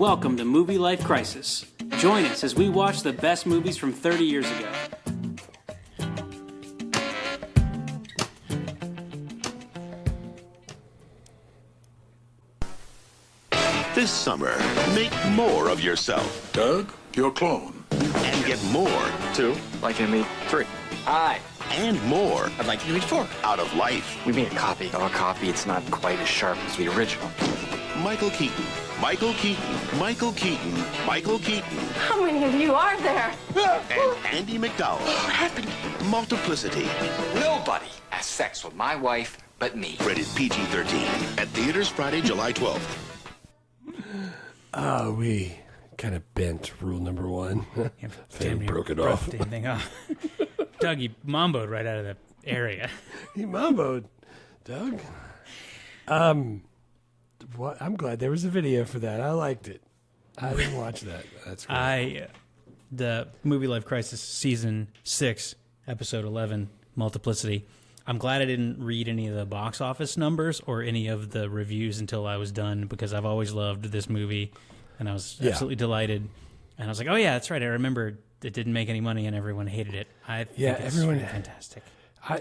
Welcome to Movie Life Crisis. Join us as we watch the best movies from 30 years ago. This summer, make more of yourself. Doug, your clone. And get more. 2. Like you to meet 3. Hi. And more. I'd like you to meet 4. Out of life. We made a copy of a copy. It's not quite as sharp as the original. Michael Keaton. Michael Keaton. Michael Keaton. Michael Keaton. How many of you are there? And Andie MacDowell. What happened? Multiplicity. Nobody has sex with my wife but me. Rated PG-13. At theaters Friday, July 12th. We kind of bent rule number 1. They broke it off. Damn thing off. Doug, you mamboed right out of the area. He mamboed, Doug. What? I'm glad there was a video for that. I liked it. I didn't watch that. That's great. The Movie Life Crisis Season 6, Episode 11, Multiplicity. I'm glad I didn't read any of the box office numbers or any of the reviews until I was done, because I've always loved this movie, and I was absolutely delighted. And I was like, oh, yeah, that's right. I remember it didn't make any money and everyone hated it. I think it's really fantastic. I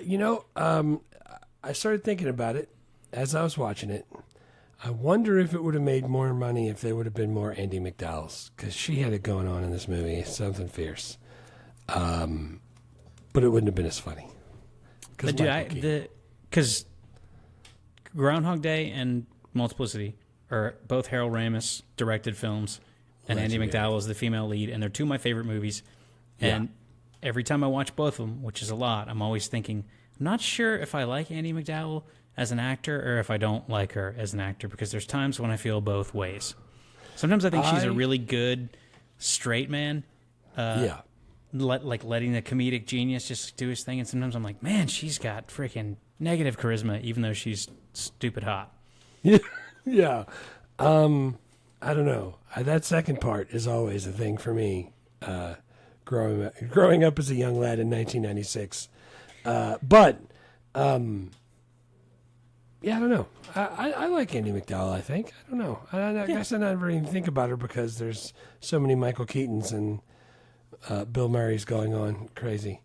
started thinking about it as I was watching it. I wonder if it would have made more money if there would have been more Andie MacDowells, because she had it going on in this movie, something fierce. But it wouldn't have been as funny. Because Groundhog Day and Multiplicity are both Harold Ramis directed films, and Andie MacDowell is the female lead, and they're two of my favorite movies. And every time I watch both of them, which is a lot, I'm always thinking, I'm not sure if I like Andie MacDowell as an actor or if I don't like her as an actor, because there's times when I feel both ways. Sometimes I think she's a really good straight man. Letting the comedic genius just do his thing, and sometimes I'm like, man, she's got freaking negative charisma, even though she's stupid hot. Yeah. I don't know. That second part is always a thing for me. Growing up as a young lad in 1996, I don't know. I like Andie MacDowell. I think I don't know. I guess I never even think about her because there's so many Michael Keatons and Bill Murray's going on crazy.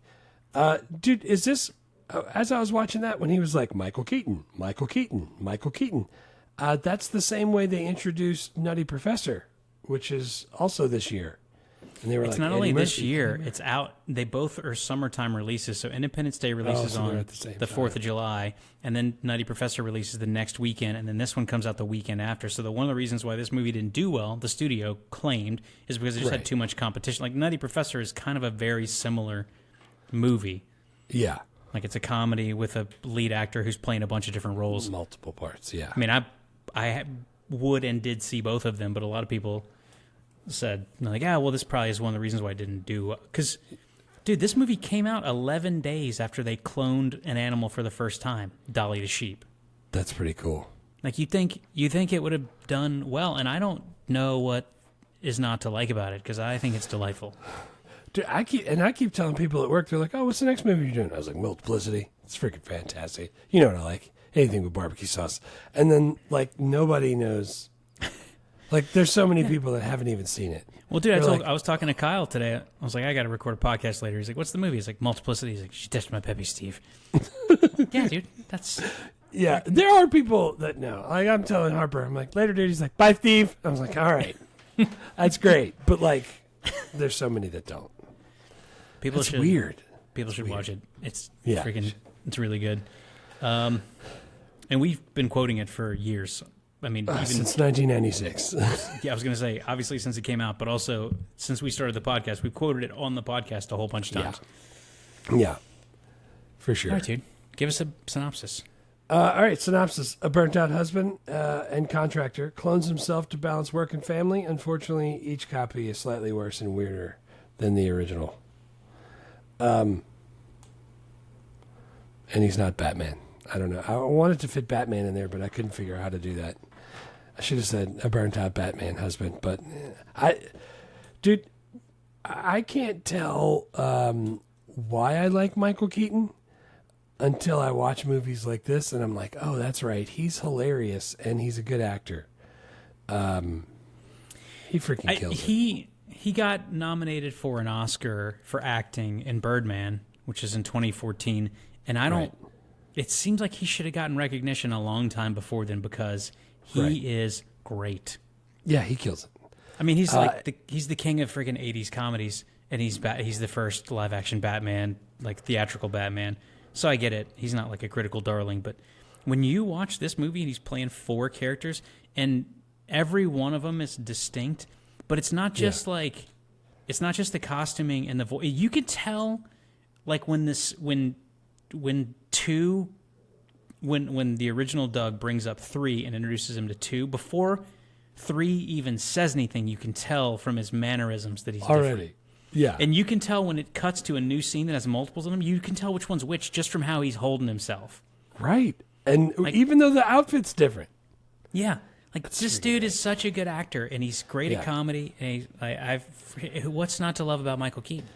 Dude, is this, as I was watching that, when he was like, Michael Keaton, Michael Keaton, Michael Keaton, that's the same way they introduced Nutty Professor, which is also this year. And they were it's not only this year, it's out. They both are summertime releases. So Independence Day releases on the 4th of July, and then Nutty Professor releases the next weekend, and then this one comes out the weekend after. So one of the reasons why this movie didn't do well, the studio claimed, is because it just had too much competition. Like Nutty Professor is kind of a very similar movie. Yeah. Like it's a comedy with a lead actor who's playing a bunch of different roles. Multiple parts, yeah. I mean, I would and did see both of them, but a lot of people said, like, well, this probably is one of the reasons why it didn't do. Because, dude, this movie came out 11 days after they cloned an animal for the first time, Dolly the sheep. That's pretty cool. Like, you think it would have done well, and I don't know what is not to like about it, because I think it's delightful. Dude, I keep telling people at work, they're like, oh, what's the next movie you're doing? I was like, Multiplicity. It's freaking fantastic. You know what I like. Anything with barbecue sauce. And then, like, nobody knows. Like, there's so many people that haven't even seen it. Well, dude, I was talking to Kyle today. I was like, I got to record a podcast later. He's like, what's the movie? He's like, Multiplicity. He's like, she touched my peppy, Steve. Yeah, dude, that's... Yeah, there are people that know. Like, I'm telling Harper, I'm like, later, dude. He's like, bye, Steve. I was like, all right. That's great. But, like, there's so many that don't. It's weird. People should watch it. It's freaking... It's really good. And we've been quoting it for years. I mean, even since 1996. Yeah, I was going to say, obviously since it came out, but also since we started the podcast, we've quoted it on the podcast a whole bunch of times. Yeah, for sure. All right, dude. Give us a synopsis. All right, synopsis. A burnt-out husband and contractor clones himself to balance work and family. Unfortunately, each copy is slightly worse and weirder than the original. And he's not Batman. I don't know. I wanted to fit Batman in there, but I couldn't figure out how to do that. I should have said a burnt-out Batman husband, but I can't tell why I like Michael Keaton until I watch movies like this, and I'm like, oh, that's right. He's hilarious, and he's a good actor. He freaking kills it. He got nominated for an Oscar for acting in Birdman, which is in 2014, and I don't. Right. It seems like he should have gotten recognition a long time before then because he is great. Yeah, he kills it. I mean, he's he's the king of freaking 80s comedies, and he's the first live action Batman, like theatrical Batman. So I get it. He's not like a critical darling, but when you watch this movie and he's playing 4 characters and every one of them is distinct, but it's not just it's not just the costuming and the voice. You could tell like when the original Doug brings up 3 and introduces him to 2, before 3 even says anything, you can tell from his mannerisms that he's already different. Yeah. And you can tell when it cuts to a new scene that has multiples of them, you can tell which one's which just from how he's holding himself. Right. And even though the outfit's different. Yeah. Like, this dude is such a good actor, and he's great at comedy. And what's not to love about Michael Keaton?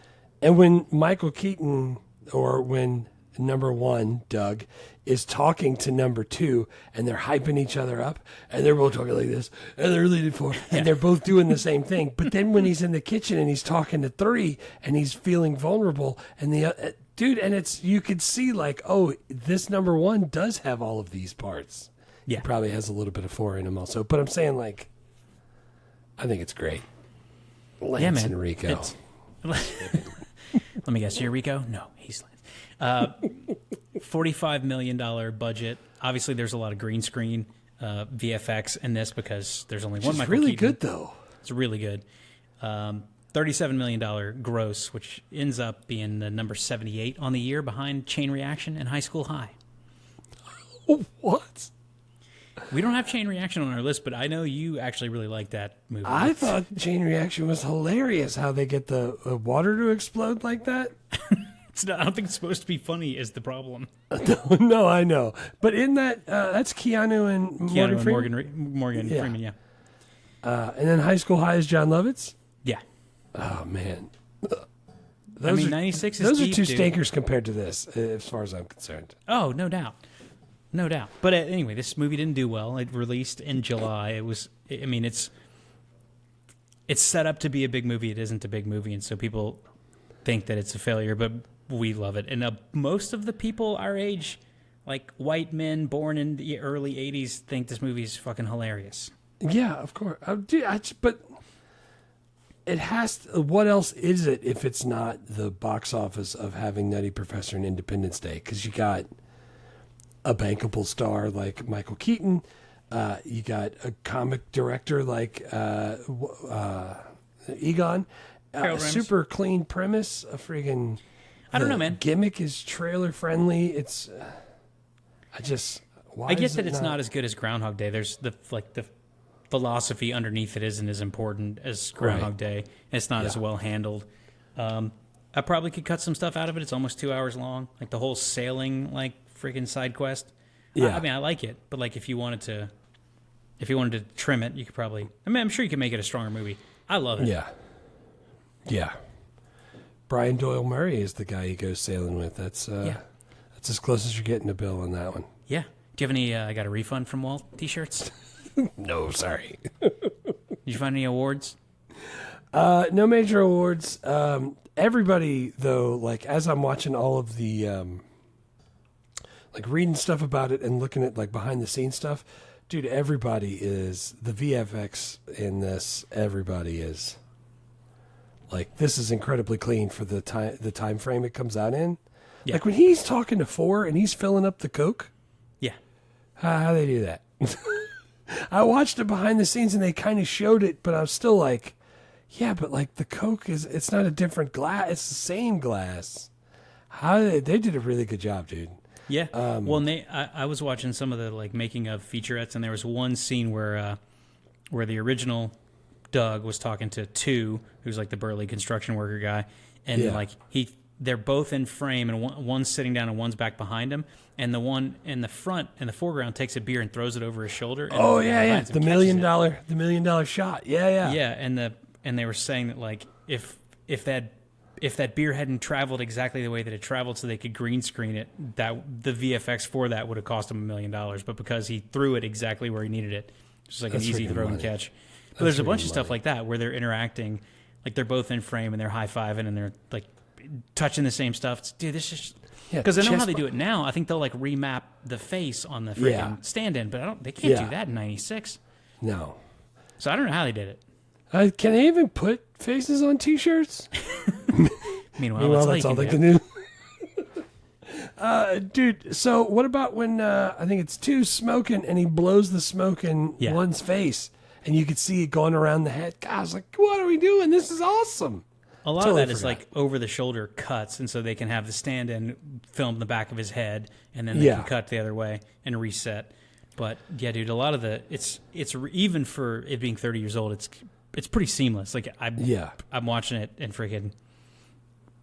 And when Michael Keaton, or when number 1, Doug, is talking to number 2, and they're hyping each other up, and they're both talking like this, and they're leading forward, and they're both doing the same thing. But then when he's in the kitchen and he's talking to 3, and he's feeling vulnerable, and the dude, and you could see like, oh, this number 1 does have all of these parts. Yeah. He probably has a little bit of 4 in him also. But I'm saying, like, I think it's great. Lance and Rico. Let me guess, you're Rico? No, he's Lance. $45 million budget. Obviously, there's a lot of green screen VFX in this because there's only one Michael really Keaton. Good, though. It's really good. $37 million gross, which ends up being the number 78 on the year behind Chain Reaction and High School High. What? We don't have Chain Reaction on our list, but I know you actually really like that movie. I thought Chain Reaction was hilarious, how they get the water to explode like that. It's not, I don't think it's supposed to be funny is the problem. No, I know. But in that, that's Keanu and Morgan Freeman, yeah. And then High School High is John Lovitz? Yeah. Oh, man. 96 is those deep, are two dude. stinkers compared to this, as far as I'm concerned. Oh, no doubt. No doubt. But anyway, this movie didn't do well. It released in July. It's set up to be a big movie. It isn't a big movie, and so people think that it's a failure, but we love it. And most of the people our age, like white men born in the early 80s, think this movie is fucking hilarious. Yeah, of course. But it has to, what else is it if it's not the box office of having Nutty Professor and Independence Day? Because you got a bankable star like Michael Keaton. You got a comic director like Egon. A super clean premise. A friggin' I don't know, man. Gimmick is trailer friendly. It's I get that it's not as good as Groundhog Day. There's the philosophy underneath it isn't as important as Groundhog Day. And it's not as well handled. I probably could cut some stuff out of it. It's almost 2 hours long. Like the whole sailing, like freaking side quest. Yeah. I like it, but like if you wanted to trim it, you could probably. I'm sure you could make it a stronger movie. I love it. Yeah. Brian Doyle Murray is the guy he goes sailing with. That's as close as you're getting to Bill on that one. Yeah. Do you have any? I got a refund from Walt T-shirts. No, sorry. Did you find any awards? No major awards. Everybody though, like as I'm watching all of the, like reading stuff about it and looking at like behind the scenes stuff, dude, everybody is the VFX in this. Everybody is. Like, this is incredibly clean for the time frame it comes out in. Yeah. Like, when he's talking to 4 and he's filling up the Coke. Yeah. How they do that? I watched it behind the scenes and they kind of showed it, but I was still like, yeah, but like the Coke it's not a different glass. It's the same glass. They did a really good job, dude. Yeah. I was watching some of the like making of featurettes, and there was one scene where the original Doug was talking to 2, who's like the burly construction worker guy, and like they're both in frame, and one's sitting down and one's back behind him, and the one in the front in the foreground takes a beer and throws it over his shoulder. And the $1 million shot. Yeah. And they were saying that like if that beer hadn't traveled exactly the way that it traveled, so they could green screen it, that the VFX for that would have cost him $1 million, but because he threw it exactly where he needed it, just like an easy throw and catch. But there's a bunch of stuff like that where they're interacting, like they're both in frame and they're high-fiving and they're like touching the same stuff. Dude, this is because I know how they do it now. I think they'll like remap the face on the freaking stand-in, but they can't do that in '96. No. So I don't know how they did it. Can they even put faces on T-shirts? Meanwhile that's all they can do. Dude, so what about when I think it's 2 smoking and he blows the smoke in one's face and you could see it going around the head? God, I was like, what are we doing? This is awesome. A lot of that is like over-the-shoulder cuts, and so they can have the stand-in film the back of his head, and then they can cut the other way and reset. But yeah, dude, a lot of it's even for it being 30 years old, it's pretty seamless. Like I'm watching it in freaking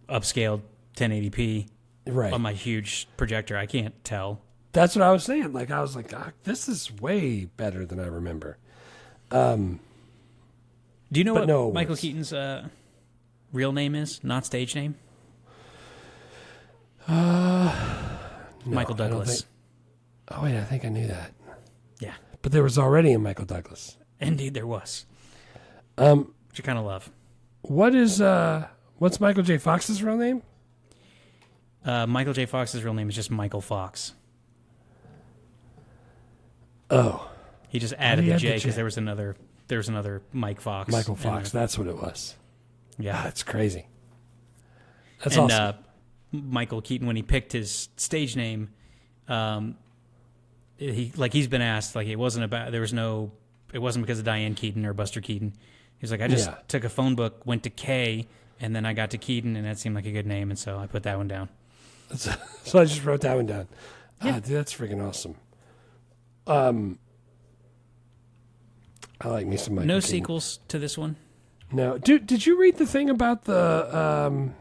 upscaled 1080p on my huge projector. I can't tell. That's what I was saying. Like I was like, this is way better than I remember. Do you know what Michael Keaton's real name is? Not stage name? Michael Douglas. Oh wait, I think I knew that. Yeah. But there was already a Michael Douglas. Indeed there was. Which I kind of love. What's Michael J. Fox's real name? Michael J. Fox's real name is just Michael Fox. Oh. He just added the J because there was another Mike Fox. Michael Fox, that's what it was. Yeah. That's crazy. That's awesome. Michael Keaton, when he picked his stage name, he's been asked, like it wasn't because of Diane Keaton or Buster Keaton. He was like, I just took a phone book, went to K, and then I got to Keaton, and that seemed like a good name, and so I put that one down. So I just wrote that one down. Yeah. Dude, that's freaking awesome. I like me some Michael No Keaton. sequels to this one? No. Dude, did you read the thing about the...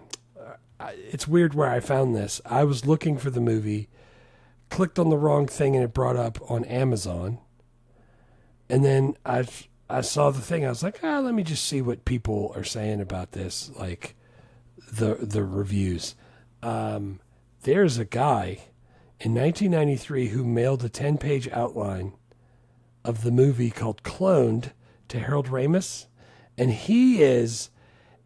it's weird where I found this. I was looking for the movie, clicked on the wrong thing, and it brought up on Amazon. And then I saw the thing. I was like, let me just see what people are saying about this, like the reviews. There's a guy in 1993 who mailed a 10-page outline of the movie called Cloned to Harold Ramis, and he is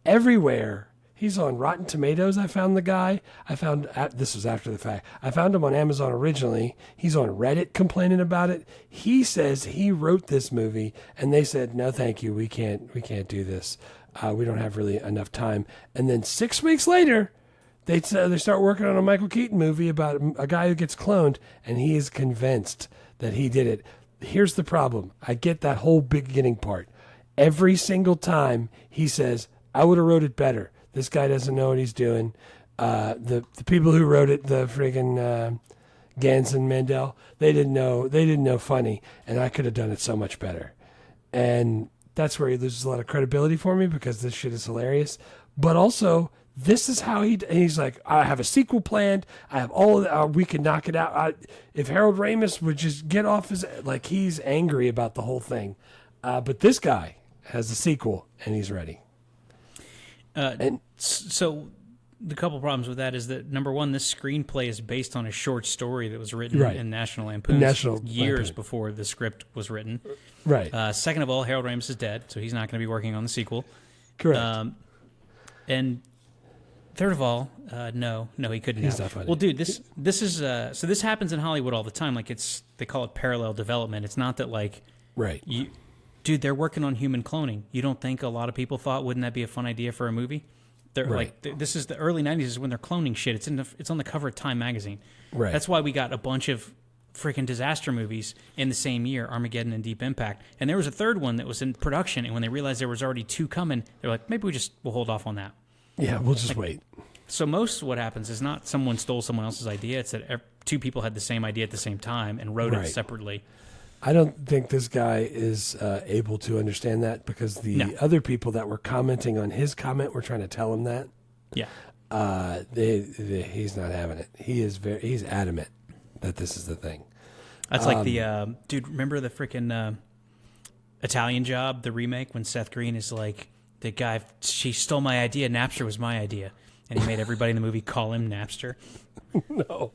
everywhere. He's on Rotten Tomatoes. I found the guy. This was after the fact. I found him on Amazon originally. He's on Reddit complaining about it. He says he wrote this movie, and they said, no, thank you. We can't do this. We don't have really enough time. And then 6 weeks later, they start working on a Michael Keaton movie about a guy who gets cloned, and he is convinced that he did it. Here's the problem. I get that whole beginning part. Every single time he says, I would have wrote it better. This guy doesn't know what he's doing. The people who wrote it, the friggin' Gans and McDowell, they didn't know funny, and I could have done it so much better. And that's where he loses a lot of credibility for me because this shit is hilarious. But also, this is how he's like, I have a sequel planned. I have all of that. We can knock it out. If Harold Ramis would just get off he's angry about the whole thing. But this guy has a sequel, and he's ready. So the couple problems with that is that, number one, this screenplay is based on a short story that was written in National Lampoon years before the script was written. Right. Second of all, Harold Ramis is dead, so he's not going to be working on the sequel. Correct. And third of all, no, he couldn't. He's not funny. Well, dude, this is so this happens in Hollywood all the time. Like they call it parallel development. It's not that like dude, they're working on human cloning. You don't think a lot of people thought, wouldn't that be a fun idea for a movie? They're like, this is the early 90s is when they're cloning shit. It's on the cover of Time magazine. Right. That's why we got a bunch of freaking disaster movies in the same year, Armageddon and Deep Impact. And there was a third one that was in production, and when they realized there was already 2 coming, they're like, maybe we'll hold off on that. Yeah, we'll just wait. So most of what happens is not someone stole someone else's idea. It's that 2 people had the same idea at the same time and wrote it separately. I don't think this guy is able to understand that because the other people that were commenting on his comment were trying to tell him that. Yeah. He's not having it. He's adamant that this is the thing. That's like the dude. Remember the freaking Italian Job, the remake, when Seth Green is like, the guy, she stole my idea. Napster was my idea, and he made everybody in the movie call him Napster. No,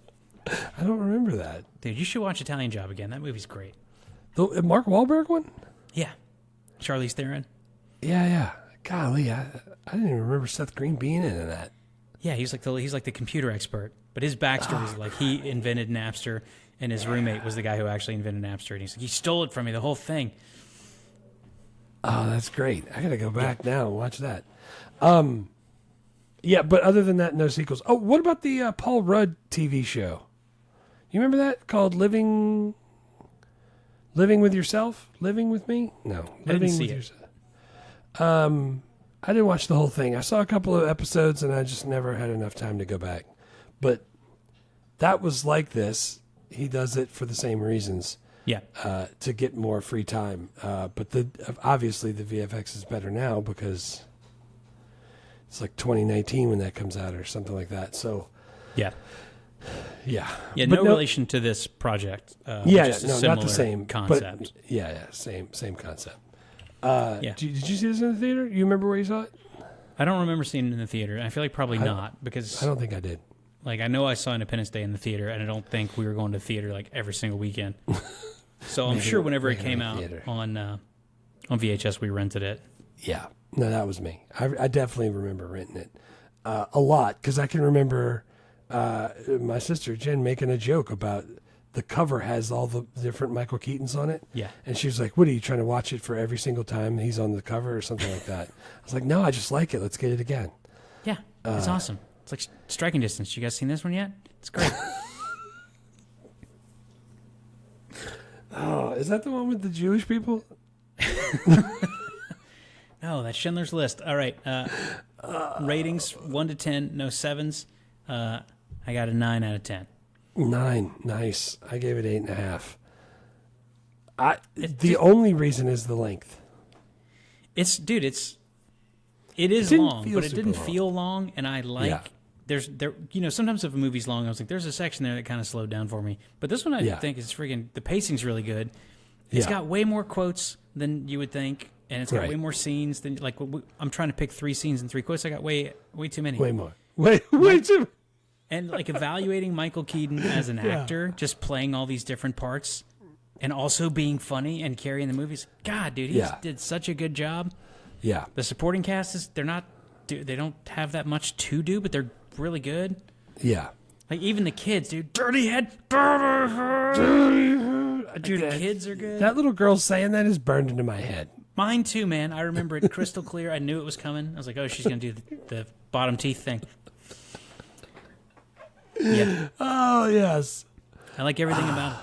I don't remember that. Dude, you should watch Italian Job again. That movie's great. The Mark Wahlberg one? Yeah. Charlize Theron. Yeah. Golly, I didn't even remember Seth Green being in that. Yeah, he's like the computer expert. But his backstory is like he invented Napster, and his roommate was the guy who actually invented Napster. And he's like, he stole it from me, the whole thing. Oh, that's great. I got to go back now and watch that. Yeah, but other than that, no sequels. Oh, what about the Paul Rudd TV show? You remember that? Called Living with Yourself? Living with Me? No. I didn't see with it. Yourself. I didn't watch the whole thing. I saw a couple of episodes and I just never had enough time to go back. But that was like this. He does it for the same reasons. Yeah. To get more free time. But obviously the VFX is better now because it's like 2019 when that comes out or something like that. So Yeah. yeah. Yeah, But no relation to this project. Yeah, just a no, not similar the same concept. But yeah, same concept. Yeah. Did you see this in the theater? You remember where you saw it? I don't remember seeing it in the theater. I feel like probably not because I don't think I did. like I know I saw Independence Day in the theater, and I don't think we were going to the theater like every single weekend. So I'm sure whenever it came out on VHS, we rented it. Yeah, no, that was me. I definitely remember renting it a lot because I can remember my sister Jen making a joke about the cover has all the different Michael Keatons on it. Yeah. And she was like, what, are you trying to watch it for every single time he's on the cover or something like that? I was like, no, I just like it. Let's get it again. Yeah, it's awesome. It's like Striking Distance. You guys seen this one yet? It's great. Oh, is that the one with the Jewish people? No, that's Schindler's List. All right. Ratings 1 to 10, no 7s. I got a 9 out of 10. 9, nice. I gave it 8.5. The only reason is the length. It is didn't long, feel but it super didn't long. feel long, and I like. Yeah. Sometimes if a movie's long, I was like, there's a section there that kind of slowed down for me. But this one, I think is freaking. The pacing's really good. It's got way more quotes than you would think, and it's got Right. way more scenes than like. I'm trying to pick 3 scenes and 3 quotes. I got way too many. Way more. Way too. And like evaluating Michael Keaton as an actor, just playing all these different parts, and also being funny and carrying the movies. God, dude, he did such a good job. Yeah. The supporting cast they don't have that much to do, but they're really good. Yeah. Like even the kids, dude. Dirty head. Dude, the kids are good. That little girl saying that is burned into my head. Mine too, man. I remember it crystal clear. I knew it was coming. I was like, oh, she's going to do the bottom teeth thing. Yeah. Oh, yes. I like everything about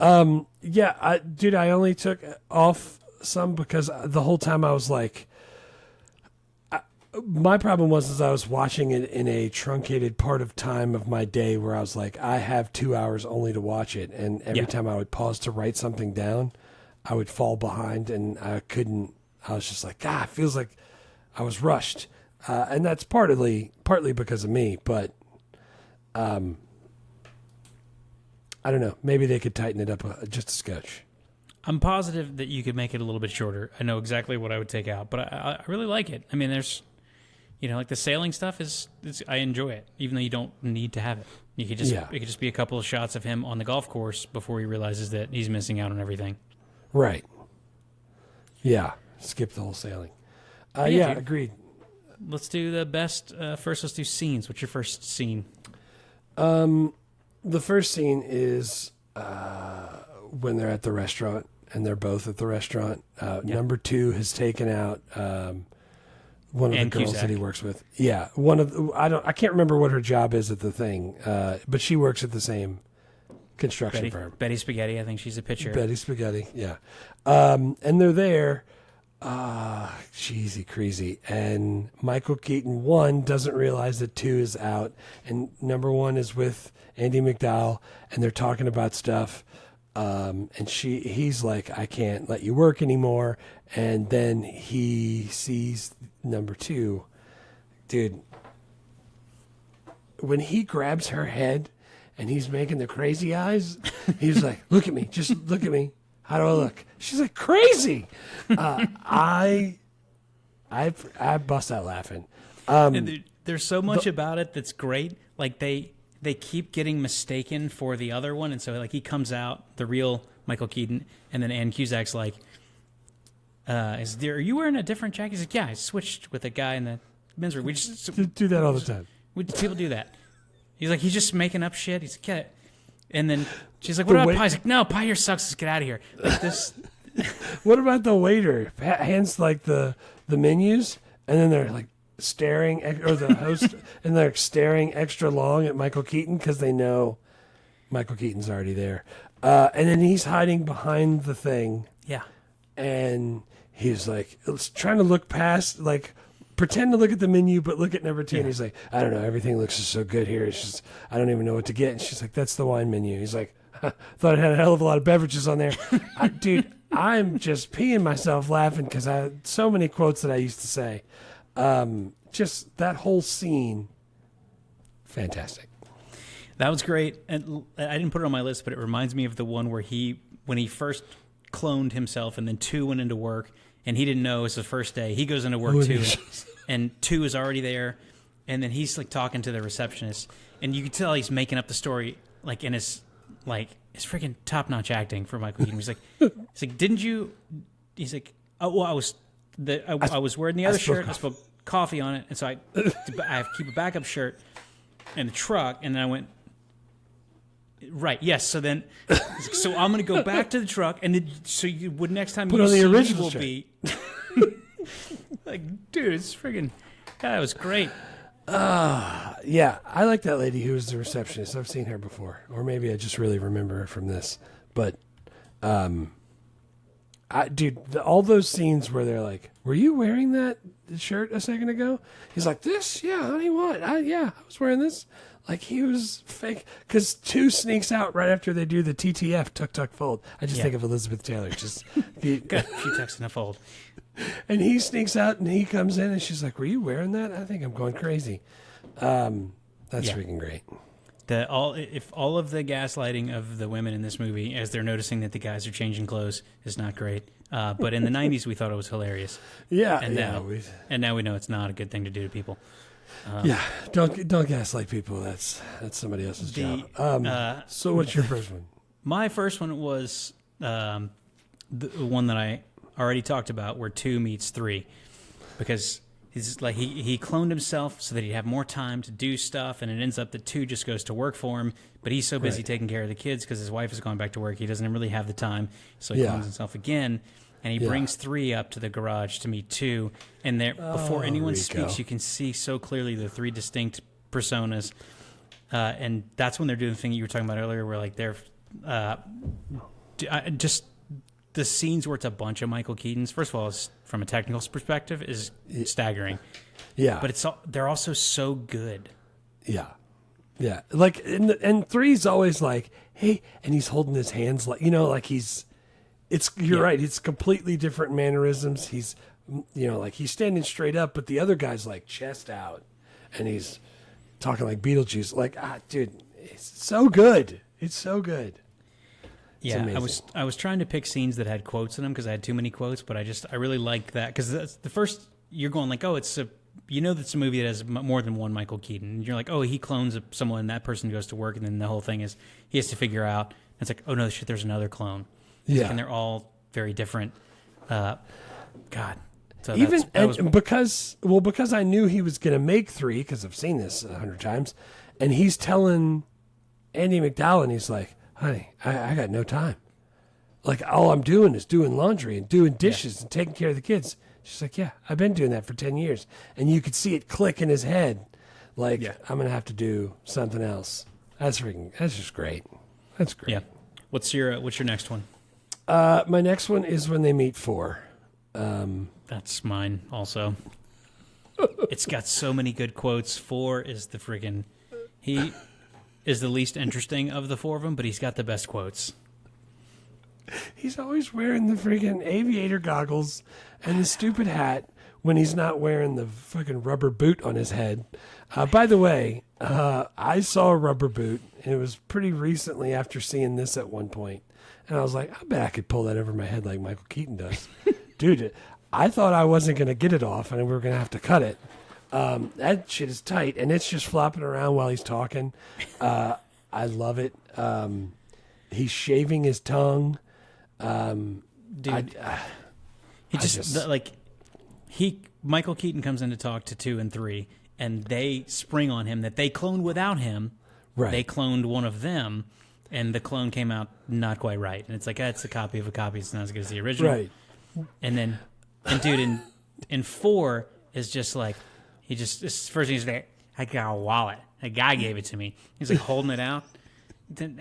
it. Yeah, I only took off some because the whole time I was like, my problem was I was watching it in a truncated part of time of my day where I was like, I have 2 hours only to watch it. And every time I would pause to write something down, I would fall behind and I was just like, it feels like I was rushed. And that's partly because of me, but I don't know. Maybe they could tighten it up just a scotch. I'm positive that you could make it a little bit shorter. I know exactly what I would take out, but I really like it. I mean, there's, like the sailing stuff I enjoy it, even though you don't need to have it. You could it could just be a couple of shots of him on the golf course before he realizes that he's missing out on everything. Right. Yeah. Skip the whole sailing. Yeah, dude. Agreed. Let's do the best. First, let's do scenes. What's your first scene? The first scene is when they're at the restaurant, and they're both at the restaurant. Number 2 has taken out one of the girls that he works with. Yeah, I can't remember what her job is at the thing, but she works at the same construction firm. Betty Spaghetti. I think she's a pitcher. Betty Spaghetti. Yeah, and they're there. Cheesy, crazy. And Michael Keaton, 1, doesn't realize that 2 is out. And number 1 is with Andie MacDowell, and they're talking about stuff. And he's like, I can't let you work anymore. And then he sees number 2. Dude, when he grabs her head and he's making the crazy eyes, he's like, look at me, just look at me. How do I look? She's like, crazy. I bust out laughing. And there's so much about it that's great. Like they keep getting mistaken for the other one, and so like he comes out the real Michael Keaton, and then Ann Cusack's like, Are you wearing a different jacket? He's like, yeah, I switched with a guy in the men's room. We just do that all the time. People do that. He's like, he's just making up shit. He's like, get it. And then she's like, what about pie? He's like, no, pie here sucks. Let's get out of here. Like this. What about the waiter? Hands like the menus, and then they're like staring, or the host, and they're staring extra long at Michael Keaton because they know Michael Keaton's already there. And then he's hiding behind the thing. Yeah. And he's like, trying to look past, like, pretend to look at the menu, but look at number 2. Yeah. And he's like, I don't know, everything looks so good here. It's just, I don't even know what to get. And she's like, that's the wine menu. He's like, thought it had a hell of a lot of beverages on there. Dude, I'm just peeing myself laughing because I had so many quotes that I used to say. Just that whole scene, fantastic. That was great. And I didn't put it on my list, but it reminds me of the one where when he first cloned himself and then 2 went into work and he didn't know it was the first day. He goes into work too, and 2 is already there. And then he's like talking to the receptionist, and you can tell he's making up the story like in his freaking top-notch acting for Michael Keaton. He's like, didn't you? He's like, oh, well, I was wearing the other shirt. I spilled coffee on it, and so I have to keep a backup shirt in the truck. And then I went, right, yes. So then, so I'm going to go back to the truck, and then, so you would next time put you on the see original me will shirt. be like, dude, it's freaking. That was great. Yeah, I like that lady who was the receptionist. I've seen her before, or maybe I just really remember her from this. But, all those scenes where they're like, "Were you wearing that shirt a second ago?" He's like, "This, yeah, honey, what? I was wearing this." Like he was fake, because 2 sneaks out right after they do the TTF tuck fold. I just think of Elizabeth Taylor. Just got a few tucks in a fold. And he sneaks out and he comes in and she's like, "Were you wearing that? I think I'm going crazy." That's freaking great. If all of the gaslighting of the women in this movie as they're noticing that the guys are changing clothes is not great. But in the 90s we thought it was hilarious. Yeah. And now we know it's not a good thing to do to people. Don't gaslight people. That's somebody else's job. So what's your first one? My first one was the one that I already talked about, where 2 meets 3, because he's like he cloned himself so that he'd have more time to do stuff, and it ends up that 2 just goes to work for him, but he's so busy taking care of the kids because his wife is going back to work, he doesn't really have the time, so he clones himself again, and he brings 3 up to the garage to meet 2, and there before anyone speaks, you can see so clearly the 3 distinct personas, and that's when they're doing the thing you were talking about earlier, where like they're just the scenes where it's a bunch of Michael Keatons, first of all, from a technical perspective, is staggering. Yeah. But they're also so good. Yeah. Yeah. Like, and 3's always like, hey, and he's holding his hands like, like you're right. It's completely different mannerisms. He's, like he's standing straight up, but the other guy's like chest out and he's talking like Beetlejuice. Like, dude, it's so good. It's so good. Yeah, I was trying to pick scenes that had quotes in them because I had too many quotes, but I really like that because that's the first you're going like, oh, that's a movie that has more than one Michael Keaton. And you're like, oh, he clones someone, and that person goes to work, and then the whole thing is he has to figure out. It's like, oh no, shit, there's another clone. Yeah, and they're all very different. God, so because I knew he was going to make 3 because I've seen this 100 times, and he's telling Andie MacDowell, and he's like, honey, I got no time. Like, all I'm doing is doing laundry and doing dishes and taking care of the kids. She's like, yeah, I've been doing that for 10 years. And you could see it click in his head. Like, I'm going to have to do something else. That's just great. That's great. Yeah. What's your next one? My next one is when they meet 4. That's mine also. It's got so many good quotes. 4 is the friggin'... He is the least interesting of the 4 of them, but he's got the best quotes. He's always wearing the freaking aviator goggles and the stupid hat when he's not wearing the fucking rubber boot on his head. By the way, I saw a rubber boot, and it was pretty recently after seeing this at one point. And I was like, I bet I could pull that over my head like Michael Keaton does. Dude, I thought I wasn't going to get it off, and we were going to have to cut it. That shit is tight, and it's just flopping around while he's talking. I love it. He's shaving his tongue. Dude, Michael Keaton comes in to talk to 2 and 3, and they spring on him that they cloned without him. Right. They cloned one of them, and the clone came out not quite right. And it's like, it's a copy of a copy. It's not as good as the original. Right. And dude, in 4 is just like, this first thing he's like, I got a wallet. A guy gave it to me. He's like holding it out. Then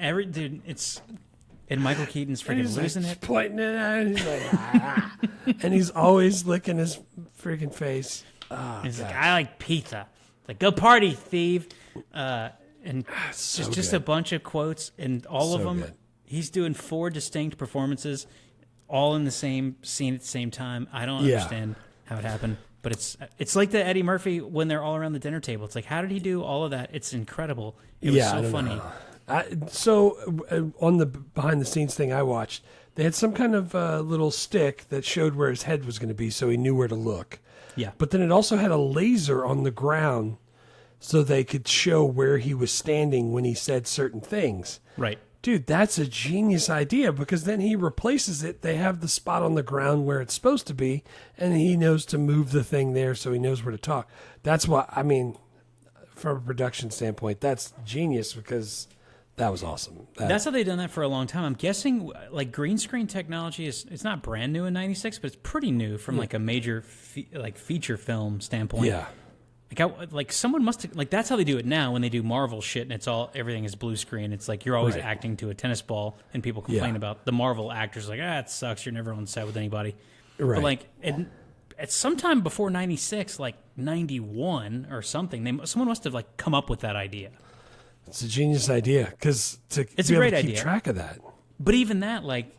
and Michael Keaton's freaking losing it. Pointing it at him. He's like, and he's always licking his freaking face. Oh, he's like, I like pizza. Like, go party, thief. And just a bunch of quotes, and all of them. Good. He's doing 4 distinct performances, all in the same scene at the same time. I don't understand how it happened, but it's like the Eddie Murphy when they're all around the dinner table. It's like, how did he do all of that? It's incredible. It was so funny. On the behind the scenes thing I watched, they had some kind of little stick that showed where his head was going to be, so he knew where to look. Yeah. But then it also had a laser on the ground, so they could show where he was standing when he said certain things. Right. Dude, that's a genius idea, because then he replaces it. They have the spot on the ground where it's supposed to be, and he knows to move the thing there, so he knows where to talk. That's why, I mean, from a production standpoint, that's genius, because that was awesome. That's how they've done that for a long time. I'm guessing like green screen technology it's not brand new in '96, but it's pretty new from like a major feature film standpoint. Yeah. Like someone must have, like, that's how they do it now when they do Marvel shit and everything is blue screen. It's like you're always acting to a tennis ball, and people complain about the Marvel actors like, it sucks. You're never on set with anybody. Right. But like at some time before '96, like '91 or something, someone must have like come up with that idea. It's a genius idea, because it's be a great able to keep idea. track of that. But even that, like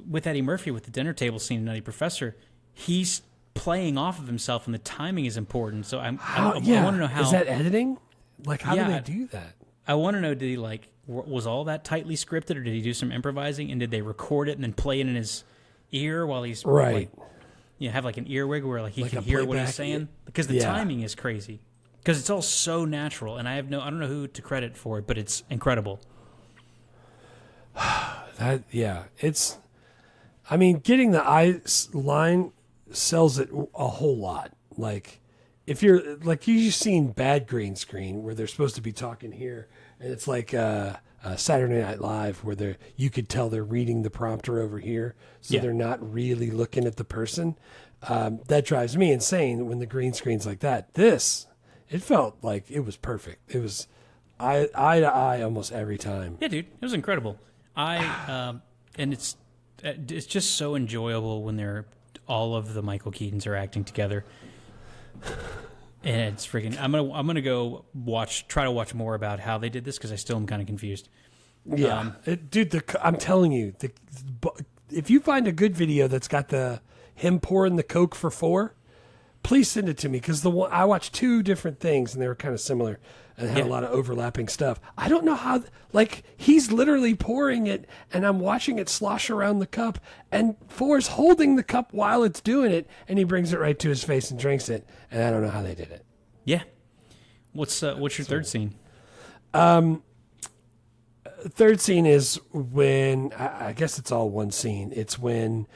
with Eddie Murphy with the dinner table scene in Nutty Professor, he's playing off of himself, and the timing is important. So I want to know how. Is that editing? Like, how do they do that? I want to know, did he was all that tightly scripted, or did he do some improvising, and did they record it and then play it in his ear while he's right? Have like an earwig where like he like can hear what he's playback. saying, because the timing is crazy. Because it's all so natural, and I don't know who to credit for it, but it's incredible. It's. I mean, getting the eye line sells it a whole lot. Like, if you're like, you've seen bad green screen where they're supposed to be talking here, and it's like Saturday Night Live where you could tell they're reading the prompter over here, so they're not really looking at the person. That drives me insane when the green screen's like that. It felt like it was perfect. It was eye to eye almost every time. Yeah, dude, it was incredible. And it's just so enjoyable when all of the Michael Keatons are acting together. And it's freaking. I'm gonna go try to watch more about how they did this, because I still am kind of confused. Yeah, dude, I'm telling you, if you find a good video that's got him pouring the Coke for 4. Please send it to me, because I watched 2 different things and they were kind of similar and had a lot of overlapping stuff. I don't know how, like, he's literally pouring it and I'm watching it slosh around the cup, and 4's holding the cup while it's doing it, and he brings it right to his face and drinks it. And I don't know how they did it. Yeah. What's your third scene? Third scene is when, I guess it's all one scene. It's when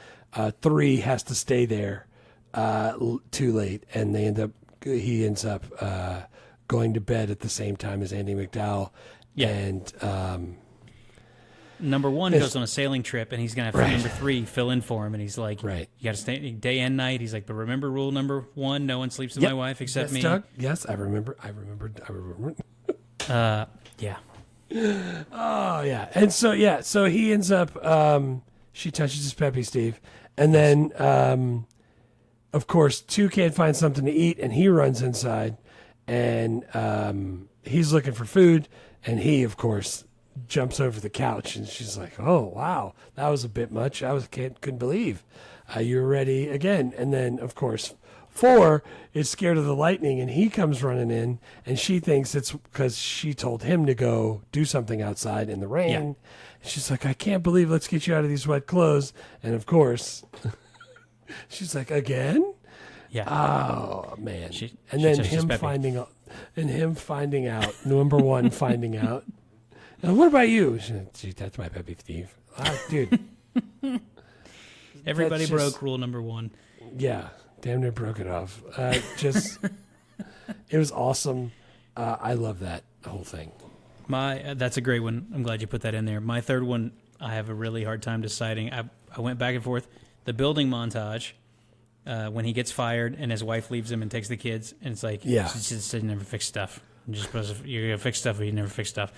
3 has to stay there too late, and he ends up going to bed at the same time as Andie MacDowell. Yeah. And number 1 goes on a sailing trip, and he's gonna have number 3 fill in for him, and he's like, you got to stay day and night. He's like, but remember rule number 1: no one sleeps with my wife except me. Doug? Yes, I remember. Yeah. Oh yeah, and so he ends up. She touches his peppy, Steve, and then. Of course, 2 can't find something to eat, and he runs inside, and he's looking for food, and he, of course, jumps over the couch, and she's like, "Oh, wow, that was a bit much. Couldn't believe you're ready again." And then, of course, 4 is scared of the lightning, and he comes running in, and she thinks it's because she told him to go do something outside in the rain. Yeah. She's like, "I can't believe, let's get you out of these wet clothes," and of course. She's like, again? Yeah. Oh man. And then him finding out. Number 1 finding out. Now, what about you? Gee, that's my peppy, Steve. Dude. Everybody broke rule number 1. Yeah, damn near broke it off. It was awesome. I love that whole thing. That's a great one. I'm glad you put that in there. My third one, I have a really hard time deciding. I went back and forth. The building montage, when he gets fired and his wife leaves him and takes the kids, and it's like, she just never fix stuff. You're gonna fix stuff, but you never fix stuff.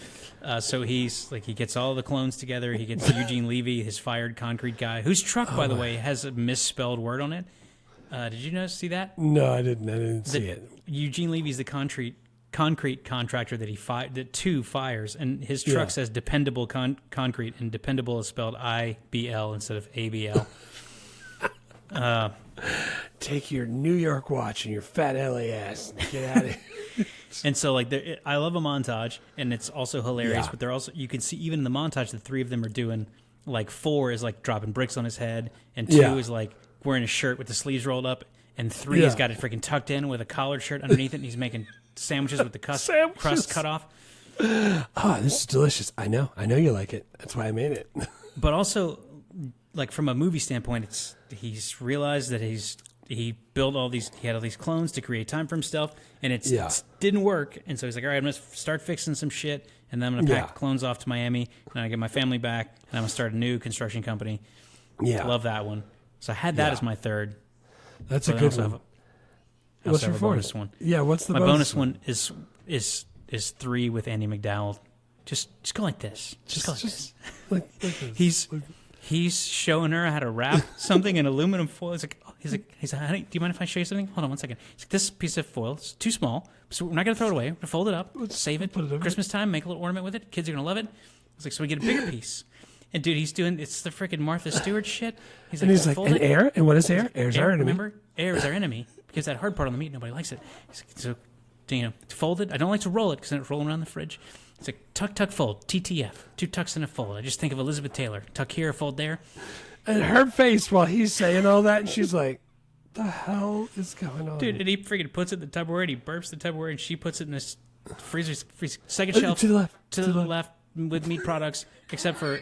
So he gets all the clones together. He gets Eugene Levy, his fired concrete guy, whose truck, by the way, has a misspelled word on it. Did you see that? No, I didn't see it. Eugene Levy's the concrete contractor that two fires, and his truck says dependable concrete, and dependable is spelled IBL instead of ABL. Take your New York watch and your fat LA ass and get out of here. And so, I love a montage, and it's also hilarious. But they're also, you can see even in the montage, the three of them are doing 4 is dropping bricks on his head, and 2 is wearing a shirt with the sleeves rolled up, and 3 has got it freaking tucked in with a collared shirt underneath it, and he's making sandwiches with the crust cut off. Oh, this is delicious. I know you like it. That's why I made it. But also, from a movie standpoint, he's realized that he built he had all these clones to create time for himself, and it didn't work. And so he's like, all right, I'm going to start fixing some shit, and then I'm going to pack the clones off to Miami, and I get my family back, and I'm going to start a new construction company. Yeah. Love that one. So I had that as my third. That's a good one. What's your bonus one? Yeah, what's the bonus one? Is 3 with Andie MacDowell. Just go like this. Just go like this. Like this. He's showing her how to wrap something in aluminum foil. He's like, honey, do you mind if I show you something? Hold on one second. He's like, this piece of foil is too small, so we're not going to throw it away. We're going to fold it up, save it, put it Christmas time, make a little ornament with it. Kids are going to love it. He's like, so we get a bigger piece. And dude, it's the freaking Martha Stewart shit. He's like, and air? And what is air? Air's our enemy. Remember? Air is our enemy because that hard part on the meat, nobody likes it. He's like, so, fold it. I don't like to roll it because then it's rolling around the fridge. It's like tuck, fold, TTF. 2 tucks in a fold. I just think of Elizabeth Taylor. Tuck here, fold there. And her face while he's saying all that, and she's like, the hell is going on? Dude, and he freaking puts it in the Tupperware, and he burps the Tupperware, and she puts it in this freezer second shelf. To the left. To the left with meat products, except for...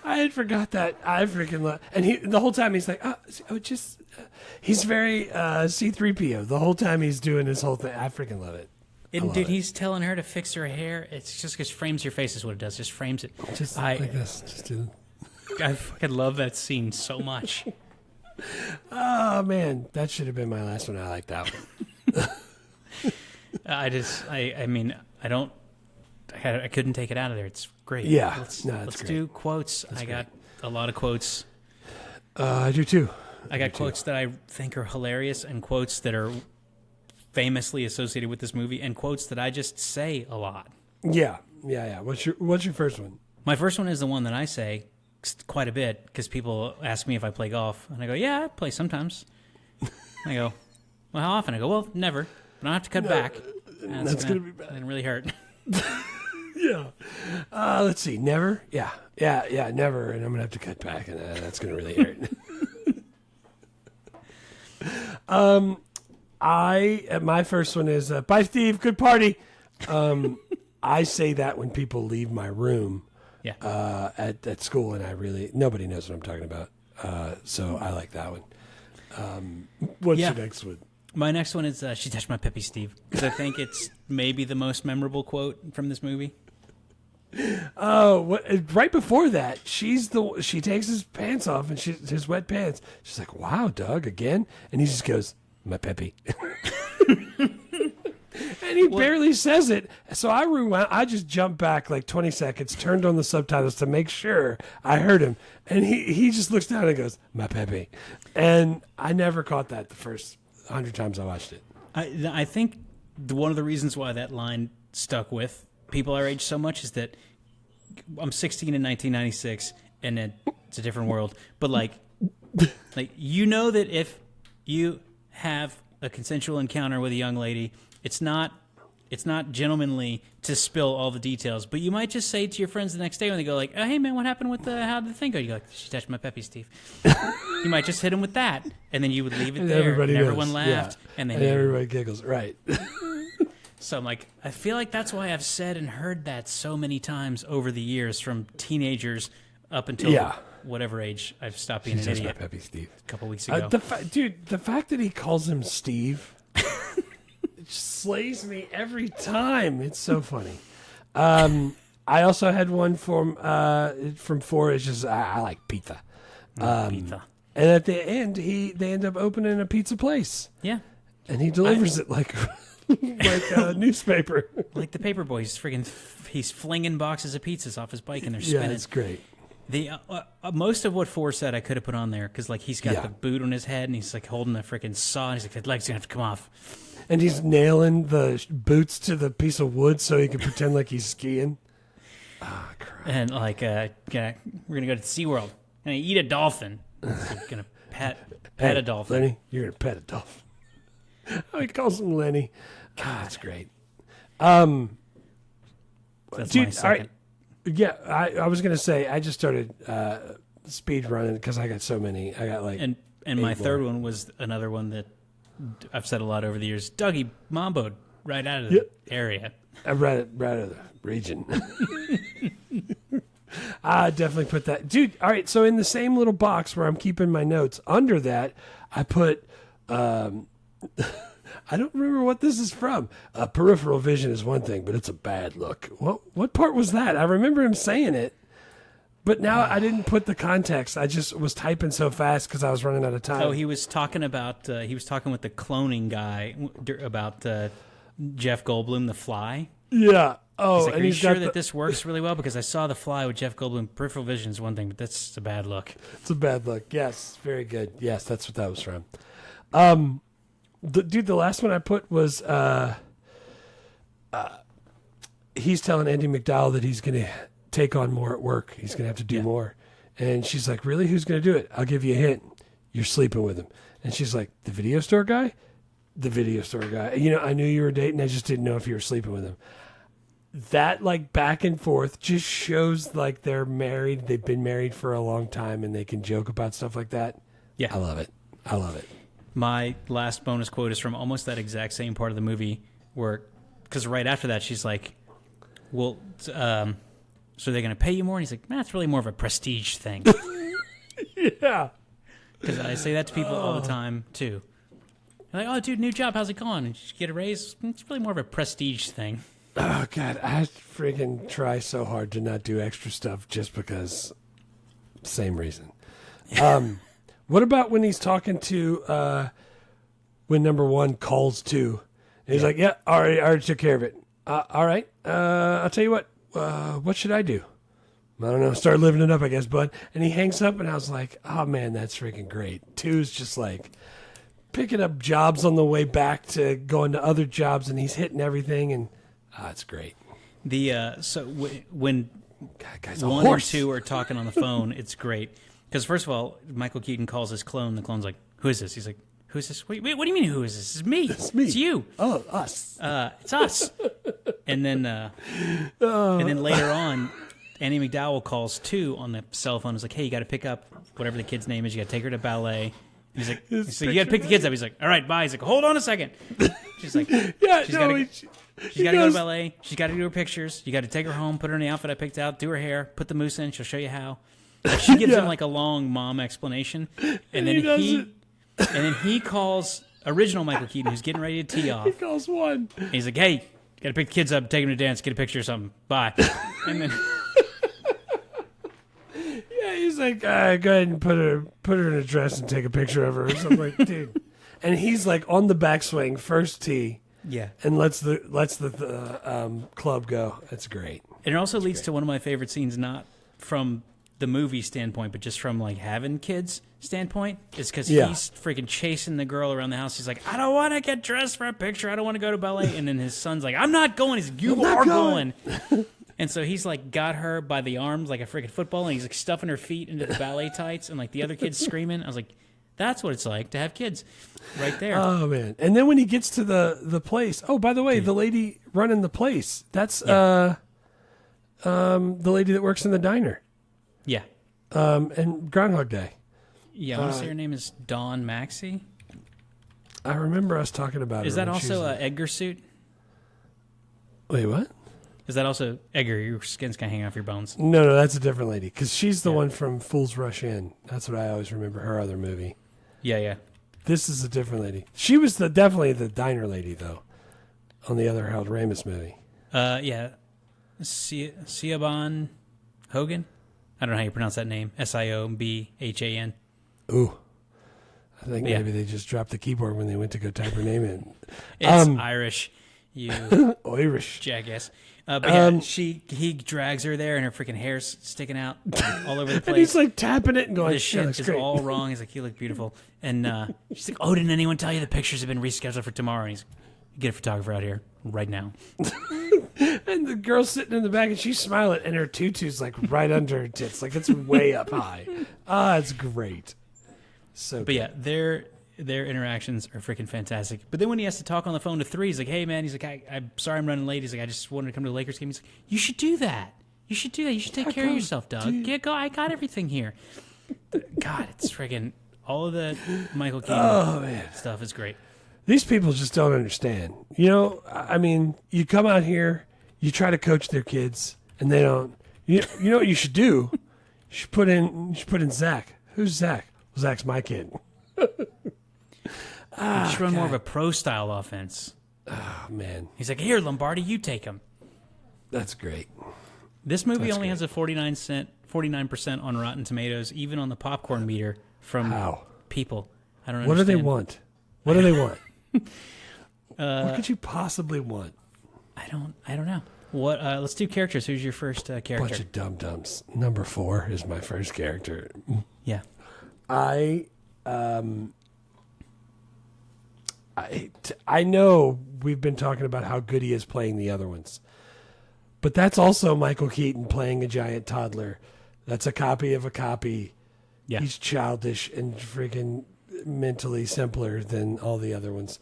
I had forgot that. I freaking love... And the whole time he's like, he's very C-3PO. The whole time he's doing this whole thing. I freaking love it. And dude, he's telling her to fix her hair. It's just because frames your face is what it does. Just frames it. Just like this. Just do. I fucking love that scene so much. Oh man, that should have been my last one. I like that one. I couldn't take it out of there. It's great. Yeah, let's do quotes. I got a lot of quotes. I do too. I got quotes that I think are hilarious, and quotes that are famously associated with this movie, and quotes that I just say a lot. Yeah. What's your first one? My first one is the one that I say quite a bit because people ask me if I play golf, and I go, "Yeah, I play sometimes." I go, "Well, how often?" I go, "Well, never. But I don't have to cut back." That's gonna be bad. It's really hurt. Yeah. Let's see. Never. Yeah. Never. And I'm gonna have to cut back, and that's gonna really hurt. My first one is bye, Steve. Good party. I say that when people leave my room. Yeah. At school, and nobody knows what I'm talking about. So I like that one. What's your next one? My next one is "She touched my peppy, Steve," because I think it's maybe the most memorable quote from this movie. Oh, right before that, she takes his pants off and his wet pants. She's like, "Wow, Doug, again?" And he just goes, "My peppy." And he barely says it. So I rewound. I just jumped back like 20 seconds, turned on the subtitles to make sure I heard him. And he just looks down and goes, "My peppy." And I never caught that the first 100 times I watched it. I think one of the reasons why that line stuck with people our age so much is that I'm 16 in 1996, and it's a different world. But like that if you have a consensual encounter with a young lady, it's not gentlemanly to spill all the details, but you might just say to your friends the next day when they go like, "Oh, hey man, what happened with how did the thing go?" You go like, "She touched my peppy, Steve." You might just hit them with that, and then you would leave it there, and everyone laughed, and everybody giggles, right? So I'm like, I feel like that's why I've said and heard that so many times over the years, from teenagers up until whatever age I've stopped being She's an just my idiot Peppy Steve. a couple weeks ago. The fact that he calls him Steve it just slays me every time. It's so funny. I also had one from 4. It's just I like pizza. Pizza. And at the end, they end up opening a pizza place. Yeah. And he delivers it like a newspaper. Like the paper boy. He's flinging boxes of pizzas off his bike and they're spinning. Yeah, it's great. The most of what 4 said I could have put on there because like he's got Yeah. the boot on his head and he's like holding a freaking saw and he's like his leg's gonna have to come off. And he's nailing the boots to the piece of wood so he can pretend like he's skiing. Oh, crap. And like we're gonna go to SeaWorld and eat a dolphin. So we're gonna pet a dolphin. Lenny, you're gonna pet a dolphin. Oh, he calls him Lenny. God, that's great. That's Dude, my second. all right. Yeah, I was gonna say I just started speed running because I got so many. I got like And my 8 third more. one was another one that I've said a lot over the years. Dougie mamboed right out of the area. I read it right out of the region. I definitely put that. Dude, all right, so in the same little box where I'm keeping my notes, under that, I put, I don't remember what this is from. Peripheral vision is one thing, but it's a bad look. What part was that? I remember him saying it, but now I didn't put the context. I just was typing so fast because I was running out of time. Oh, he was talking with the cloning guy about Jeff Goldblum, The Fly. Yeah. Oh, He's like, and are you he's sure got that this works really well? Because I saw The Fly with Jeff Goldblum. Peripheral vision is one thing, but that's a bad look. It's a bad look. Yes, very good. Yes, that's what that was from. The last one I put was he's telling Andie MacDowell that he's going to take on more at work. He's going to have to do more. And she's like, really? Who's going to do it? I'll give you a hint. You're sleeping with him. And she's like, the video store guy? The video store guy. You know, I knew you were dating. I just didn't know if you were sleeping with him. That like back and forth just shows like they're married. They've been married for a long time and they can joke about stuff like that. Yeah. I love it. I love it. My last bonus quote is from almost that exact same part of the movie where, because right after that, she's like, well, so they're going to pay you more? And he's like, nah, it's really more of a prestige thing. Yeah. Because I say that to people all the time, too. They're like, oh, dude, new job, how's it going? And you get a raise? It's really more of a prestige thing. Oh, God. I freaking try so hard to not do extra stuff just because. Same reason. What about when he's talking to when number 1 calls 2? And he's like, yeah, I already took care of it. All right. I'll tell you what should I do? I don't know. Start living it up, I guess, bud. And he hangs up, and I was like, oh, man, that's freaking great. 2's just like picking up jobs on the way back to going to other jobs, and he's hitting everything, and it's great. When God, guy's a 1 horse. and 2 are talking on the phone, it's great. Because first of all, Michael Keaton calls his clone. The clone's like, who is this? He's like, who is this? Wait, what do you mean who is this? It's me. It's me. It's you. Oh, us. It's us. And then later on, Andie MacDowell calls 2 on the cell phone. He's like, hey, you got to pick up whatever the kid's name is. You got to take her to ballet. And he's like, you got to pick the kids up. He's like, all right, bye. He's like, hold on a second. She's like, Yeah, she's no, got to go to ballet. She's got to do her pictures. You got to take her home, put her in the outfit I picked out, do her hair, put the mousse in. She'll show you how. Like, she gives him like a long mom explanation, and then he calls original Michael Keaton, who's getting ready to tee off. He calls 1. And he's like, hey, got to pick the kids up, take them to dance, get a picture or something. Bye. And then Yeah, he's like, go ahead and put her in a dress and take a picture of her or something. Like, dude. And he's like on the backswing, first tee. Yeah. And lets the club go. That's great. And it also leads to one of my favorite scenes, not from the movie standpoint, but just from like having kids standpoint, is because he's freaking chasing the girl around the house. He's like, I don't want to get dressed for a picture. I don't want to go to ballet. And then his son's like, I'm not going. He's like, you are going. And so he's like got her by the arms like a freaking football, and he's like stuffing her feet into the ballet tights, and like the other kid's screaming. I was like, that's what it's like to have kids right there. Oh, man. And then when he gets to the place, oh, by the way, the lady running the place, that's the lady that works in the diner. Yeah. And Groundhog Day. Yeah, I want to say her name is Dawn Maxey. I remember us talking about Is her. that when she also was a Edgar suit? Wait, what? Is that also Edgar? Your skin's kind of hanging off your bones. No, that's a different lady. Because she's the one from Fools Rush In. That's what I always remember, her other movie. Yeah. This is a different lady. She was definitely the diner lady, though, on the other Harold Ramis movie. Yeah. Siobhan Hogan? I don't know how you pronounce that name. Siobhan. Ooh. I think maybe they just dropped the keyboard when they went to go type her name in. It's Irish, you Irish jackass. But he drags her there, and her freaking hair's sticking out all over the place. And he's like tapping it and going, "This shit is great. all wrong." He's like, "You look beautiful," and she's like, "Oh, didn't anyone tell you the pictures have been rescheduled for tomorrow?" And he's like, "Get a photographer out here right now." And the girl's sitting in the back, and she's smiling, and her tutu's like right under her tits, like it's way up high. It's great. But yeah, their interactions are freaking fantastic. But then when he has to talk on the phone to 3, he's like, "Hey man," he's like, "I'm sorry I'm running late." He's like, "I just wanted to come to the Lakers game." He's like, "You should do that. You should do that. You should take care of yourself, dog. Go. I got everything here." God, it's freaking all of the Michael Keaton stuff is great. These people just don't understand. You know, I mean, you come out here, you try to coach their kids, and they don't. You know what you should do? You should put in Zach. Who's Zach? Well, Zach's my kid. You should run more of a pro-style offense. Oh, man. He's like, "Here, Lombardi, you take him." That's great. This movie only has a 49% on Rotten Tomatoes, even on the popcorn meter from people. I don't understand. What do they want? What do they want? What could you possibly want? I don't know. What? Let's do characters. Who's your first character? Bunch of dum-dums. Number 4 is my first character. Yeah. I know we've been talking about how good he is playing the other ones, but that's also Michael Keaton playing a giant toddler. That's a copy of a copy. Yeah. He's childish and freaking mentally simpler than all the other ones.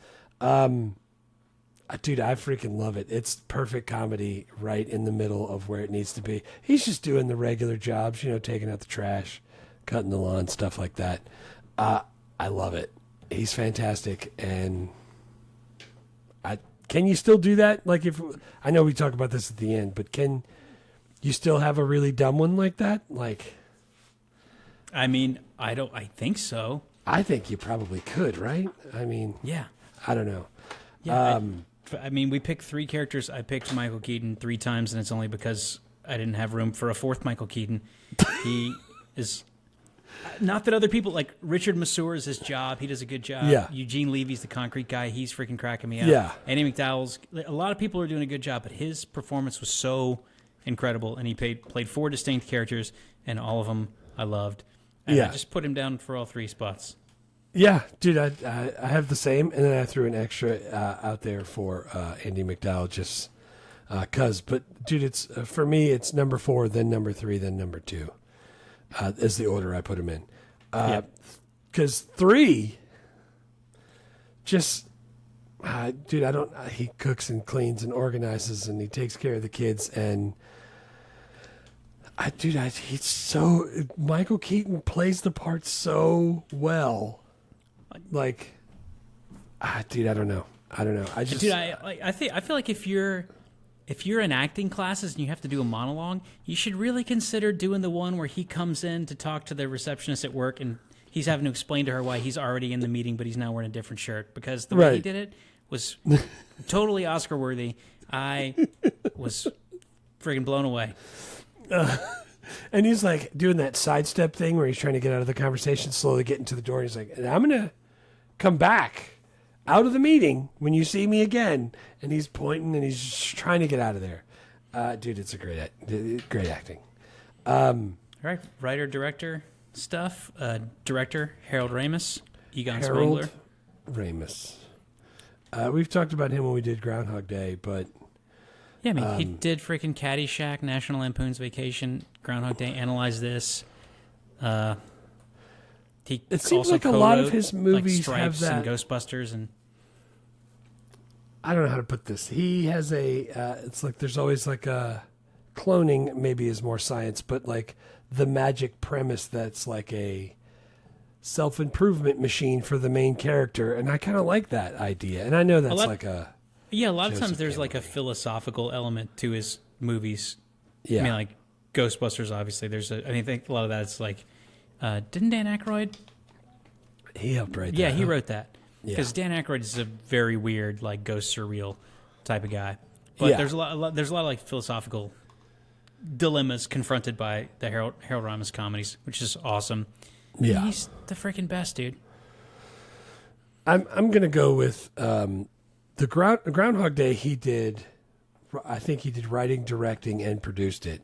Dude, I freaking love it. It's perfect comedy right in the middle of where it needs to be. He's just doing the regular jobs, taking out the trash, cutting the lawn, stuff like that. I love it. He's fantastic. And can you still do that? Like, if I know we talk about this at the end, but can you still have a really dumb one like that? Like, I mean, I think so. I think you probably could, right? I mean, yeah. I don't know. Yeah. I mean, we picked 3 characters. I picked Michael Keaton 3 times, and it's only because I didn't have room for a 4th Michael Keaton. He is not that other people, like Richard Masur is his job. He does a good job. Yeah. Eugene Levy's the concrete guy. He's freaking cracking me up. Yeah. Andie MacDowell's, a lot of people are doing a good job, but his performance was so incredible, and he played 4 distinct characters, and all of them I loved. And I just put him down for all 3 spots. Yeah, dude, I have the same, and then I threw an extra out there for Andie MacDowell just because. But, dude, it's for me, it's number 4, then number 3, then number 2 is the order I put him in. Because 3, just, dude, he cooks and cleans and organizes, and he takes care of the kids, and he's so, Michael Keaton plays the part so well. Like, dude, I don't know. I feel like if you're in acting classes and you have to do a monologue, you should really consider doing the one where he comes in to talk to the receptionist at work and he's having to explain to her why he's already in the meeting, but he's now wearing a different shirt, because the way he did it was totally Oscar worthy. I was friggin' blown away. And he's like doing that sidestep thing where he's trying to get out of the conversation, slowly getting to the door. He's like, "And I'm going to come back out of the meeting when you see me again." And he's pointing and he's just trying to get out of there. Dude, it's a great acting. All right. Writer, director stuff. Director, Harold Ramis. Egon Spengler. Ramis. We've talked about him when we did Groundhog Day, but... Yeah, I mean, he did freaking Caddyshack, National Lampoon's Vacation, Groundhog Day, Analyze This. It seems like a lot of his movies like have that. And Ghostbusters, and I don't know how to put this. He has it's like there's always like a cloning. Maybe is more science, but like the magic premise that's like a self-improvement machine for the main character, and I kind of like that idea. And I know that's a lot of times there's like a philosophical element to his movies. Yeah. I mean, like Ghostbusters, obviously. I think a lot of that is like, didn't Dan Aykroyd? He helped write that. Yeah, he huh? wrote that. Because Dan Aykroyd is a very weird, like ghost surreal type of guy. But Yeah. there's a lot of like philosophical dilemmas confronted by the Harold Ramis comedies, which is awesome. Yeah. He's the freaking best, dude. I'm gonna go with the Groundhog Day. He did, I think he did writing, directing, and produced it.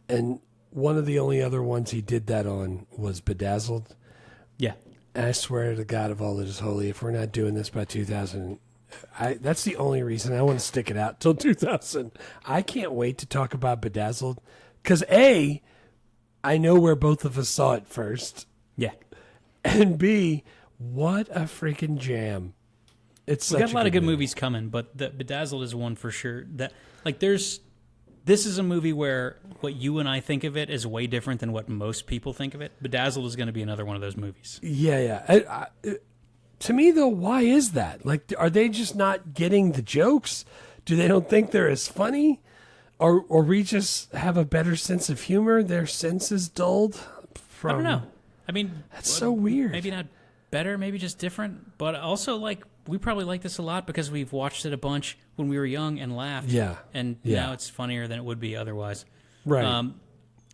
And one of the only other ones he did that on was Bedazzled. Yeah. And I swear to God of all that is holy, if we're not doing this by 2000, that's the only reason I want to stick it out till 2000. I can't wait to talk about Bedazzled because A, I know where both of us saw it first, Yeah. and B, what a freaking jam! It's We such got a lot of good movie. movies coming, but the Bedazzled is one for sure. That like this is a movie where what you and I think of it is way different than what most people think of it. Bedazzled is going to be another one of those movies. Yeah. To me, though, why is that? Like, are they just not getting the jokes? Do they don't think they're as funny? Or we just have a better sense of humor? Their sense is dulled? I don't know. I mean, That's so weird. Maybe not better, maybe just different. But also, like, we probably like this a lot because we've watched it a bunch when we were young and laughed. Yeah. And Yeah. now it's funnier than it would be otherwise. Right.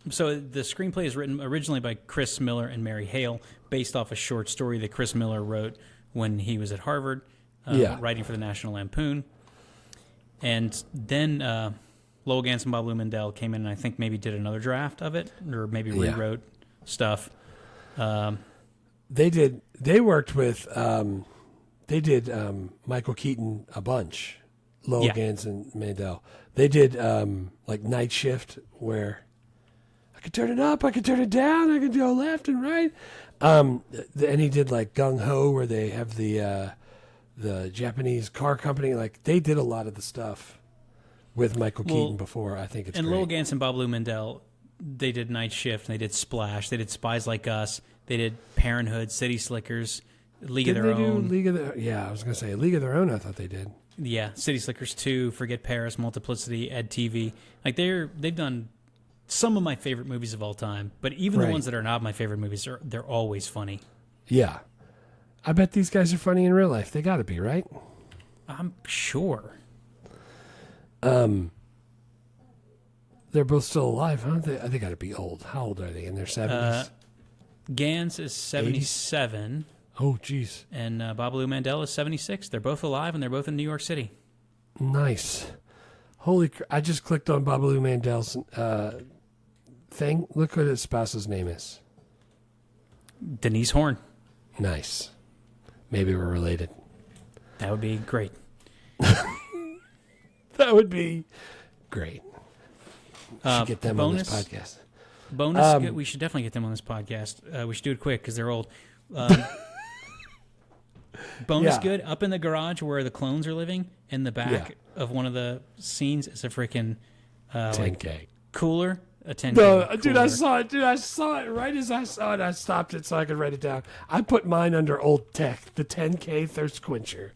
So the screenplay is written originally by Chris Miller and Mary Hale, based off a short story that Chris Miller wrote when he was at Harvard, writing for the National Lampoon. And then Lowell Gans and Bob Lou Mandel came in and I think maybe did another draft of it or maybe rewrote stuff. They did. They worked with. They did Michael Keaton a bunch. Lowell Gans and Mandel. They did like Night Shift, where I could turn it up, I could turn it down, I could go left and right. And he did like Gung Ho, where they have the Japanese car company. Like they did a lot of the stuff with Michael Keaton before. I think it's and great. Lowell Gans and Bob Lou Mandel, they did Night Shift, and they did Splash, they did Spies Like Us, they did Parenthood, City Slickers, League Didn't of Their they do Own. League of Their? Yeah, I was gonna say League of Their Own. I thought they did. Yeah, City Slickers 2, Forget Paris, Multiplicity, Ed TV. Like they've done some of my favorite movies of all time, but even the Right. ones that are not my favorite movies they're always funny. Yeah, I bet these guys are funny in real life. They got to be, right? I'm sure. They're both still alive, huh? They got to be old. How old are they? In their 70s? Gans is 77, Oh, geez. and Bob Lou Mandel is 76. They're both alive, and they're both in New York City. Nice. I just clicked on Babalu Mandel's thing. Look what his spouse's name is. Denise Horn. Nice. Maybe we're related. That would be great. That would be great. Should get them on this podcast. Bonus, we should definitely get them on this podcast. We should do it quick because they're old. Bonus Yeah. good, up in the garage where the clones are living, in the back of one of the scenes is a freaking 10K. cooler, a 10K No, cooler. dude, I saw it. Dude, I saw it. Right as I saw it, I stopped it so I could write it down. I put mine under old tech, the 10K thirst quencher.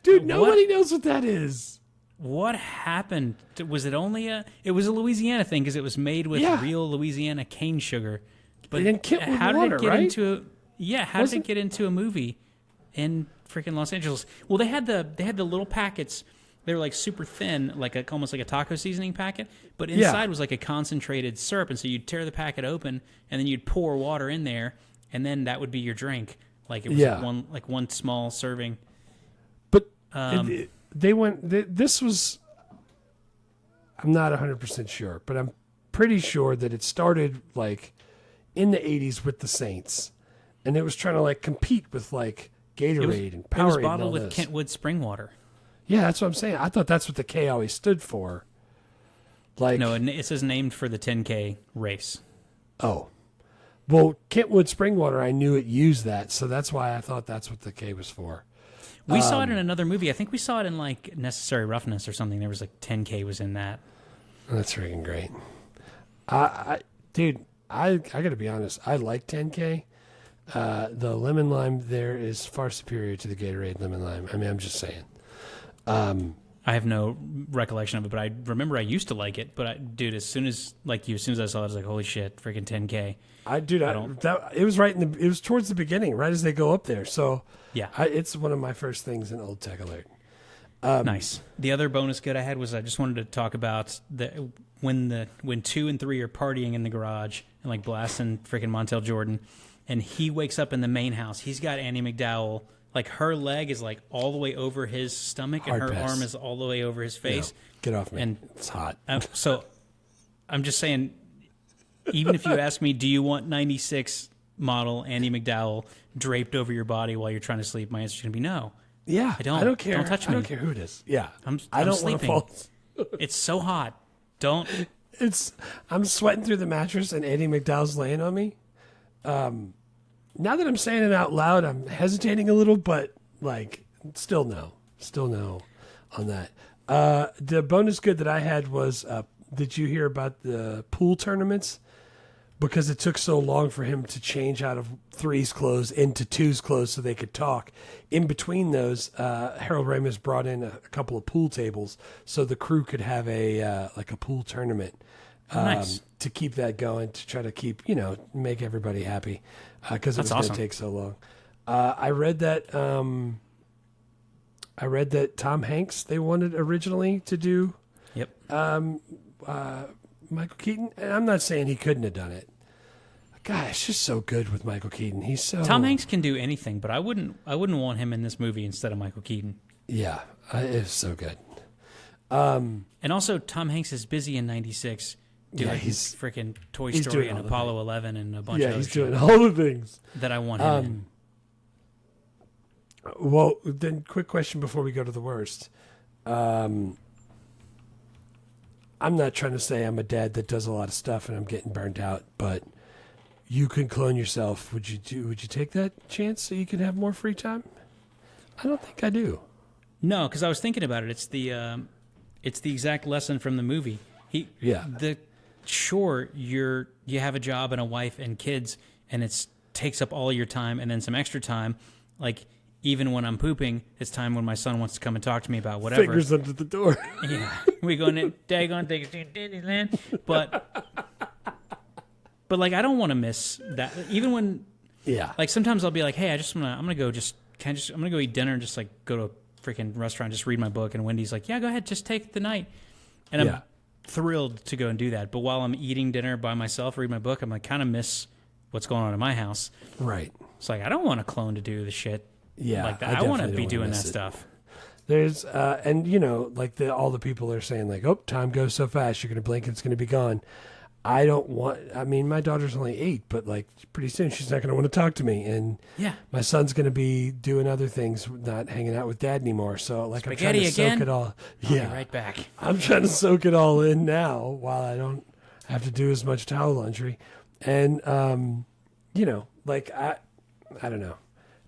Dude, nobody knows what that is. What happened? Was it only it was a Louisiana thing because it was made with real Louisiana cane sugar. But And Kentwood how did water, it get right? into how did it get into a movie in freaking Los Angeles? Well, they had the little packets. They were like super thin, like almost like a taco seasoning packet, but inside was like a concentrated syrup, and so you'd tear the packet open and then you'd pour water in there, and then that would be your drink. Like it was one small serving. But they went. This was. I'm not 100% sure, but I'm pretty sure that it started like in the 80s with the Saints, and it was trying to like compete with like Gatorade and Powerade. It was and bottled all with this. Kentwood spring water. Yeah, that's what I'm saying. I thought that's what the K always stood for. Like No, it says named for the 10K race. Oh. Well, Kentwood spring water, I knew it used that, so that's why I thought that's what the K was for. We saw it in another movie. I think we saw it in like Necessary Roughness or something. There was like 10K was in that. That's freaking great. Dude, I got to be honest. I like 10K. The lemon lime there is far superior to the Gatorade lemon lime. I mean, I'm just saying. I have no recollection of it, but I remember I used to like it. But dude, as soon as I saw it, I was like, holy shit, freaking 10K. It was it was towards the beginning, right as they go up there. So yeah, it's one of my first things in Old Tech Alert. Nice. The other bonus good I had was I just wanted to talk about when 2 and 3 are partying in the garage and like blasting freaking Montel Jordan, and he wakes up in the main house. He's got Andie MacDowell. Like, her leg is, like, all the way over his stomach, and her arm is all the way over his face. Get off me. And it's hot. So, I'm just saying, even if you ask me, do you want 96 model Andie MacDowell draped over your body while you're trying to sleep, my answer is going to be no. Yeah. I don't. I don't care. Don't touch me. I don't care who it is. Yeah. I don't want to sleeping. fall. It's so hot. Don't. I'm sweating through the mattress, and Andie MacDowell's laying on me. Now that I'm saying it out loud, I'm hesitating a little, but like, still no on that. The bonus good that I had was, did you hear about the pool tournaments? Because it took so long for him to change out of 3's clothes into 2's clothes so they could talk. In between those, Harold Ramis brought in a couple of pool tables so the crew could have a pool tournament. Nice. To keep that going, to try to keep, make everybody happy, because it was going to take so long. I read that Tom Hanks, they wanted originally to do Michael Keaton, and I'm not saying he couldn't have done it. God, it's just so good with Michael Keaton. He's so Tom Hanks can do anything, but I wouldn't want him in this movie instead of Michael Keaton. Yeah, it's so good. And also, Tom Hanks is busy in '96. He's freaking Toy Story and Apollo 11 and a bunch of other shit. Yeah, he's doing all the things that I want him in. Well, then, quick question before we go to the worst. I'm not trying to say I'm a dad that does a lot of stuff and I'm getting burnt out, but you can clone yourself. Would you take that chance so you can have more free time? I don't think I do. No, because I was thinking about it. It's the exact lesson from the movie. Sure, you have a job and a wife and kids, and it takes up all your time and then some extra time. Like, even when I'm pooping, it's time when my son wants to come and talk to me about whatever. Fingers under the door. Yeah, we go in, daggone, take us to Disneyland. But like, I don't want to miss that. Even when, like, sometimes I'll be like, hey, I'm gonna go eat dinner and just like go to a freaking restaurant, just read my book. And Wendy's like, yeah, go ahead, just take the night. And I'm thrilled to go and do that. But while I'm eating dinner by myself, read my book, I'm like, kind of miss what's going on in my house. Right. It's like, I don't want a clone to do the shit like that. I want to be doing that stuff. There's, and like all the people are saying like, oh, time goes so fast, you're going to blink and it's going to be gone. I mean, my daughter's only 8, but like pretty soon she's not going to want to talk to me. And my son's going to be doing other things, not hanging out with dad anymore. So like, Spaghetti I'm trying to again? soak it all. I'll be right back. I'm trying to soak it all in now while I don't have to do as much towel laundry. And, like I don't know.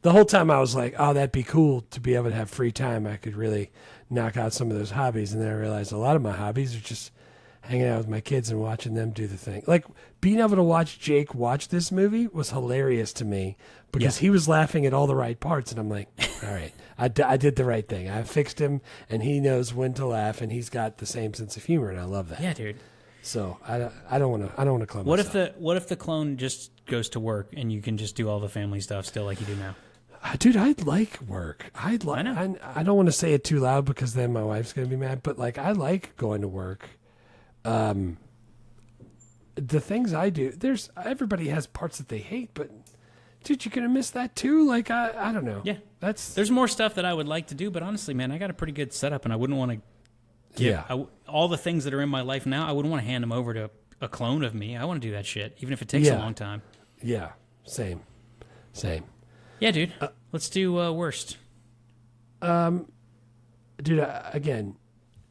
The whole time I was like, oh, that'd be cool to be able to have free time. I could really knock out some of those hobbies. And then I realized a lot of my hobbies are just hanging out with my kids and watching them do the thing. Like, being able to watch Jake watch this movie was hilarious to me because he was laughing at all the right parts. And I'm like, all right, I did the right thing. I fixed him, and he knows when to laugh, and he's got the same sense of humor, and I love that. Yeah, dude. So I don't want to clone myself. What if the clone just goes to work and you can just do all the family stuff still like you do now? Dude, I'd like work. I don't want to say it too loud because then my wife's going to be mad, but like, I like going to work. The things I do, everybody has parts that they hate, but dude, you're going to miss that too. Like, I don't know. Yeah. There's more stuff that I would like to do, but honestly, man, I got a pretty good setup and I wouldn't want to all the things that are in my life now, I wouldn't want to hand them over to a clone of me. I want to do that shit, even if it takes a long time. Yeah. Same. Yeah, dude. Let's do worst. Dude, again,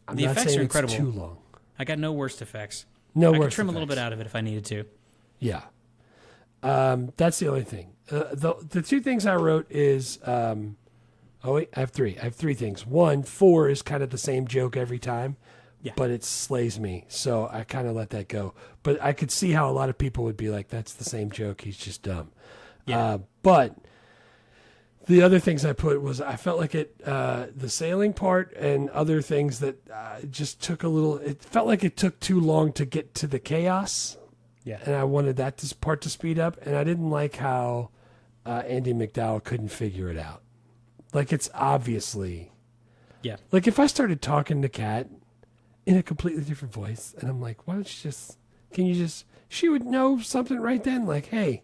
I'm the not effects saying are it's incredible. too long. I got no worst effects. I could trim a little bit out of it if I needed to. Yeah. That's the only thing. The two things I wrote is, I have three. I have three things. One, 4 is kind of the same joke every time, but it slays me. So I kind of let that go. But I could see how a lot of people would be like, that's the same joke. He's just dumb. Yeah. But The other things I put was I felt like the sailing part and other things that just took a little. It felt like it took too long to get to the chaos. Yeah. And I wanted that part to speed up, and I didn't like how Andie MacDowell couldn't figure it out. Like, it's obviously... Yeah. Like, if I started talking to Kat in a completely different voice, and I'm like, why don't you just... Can you just... She would know something right then, like, hey,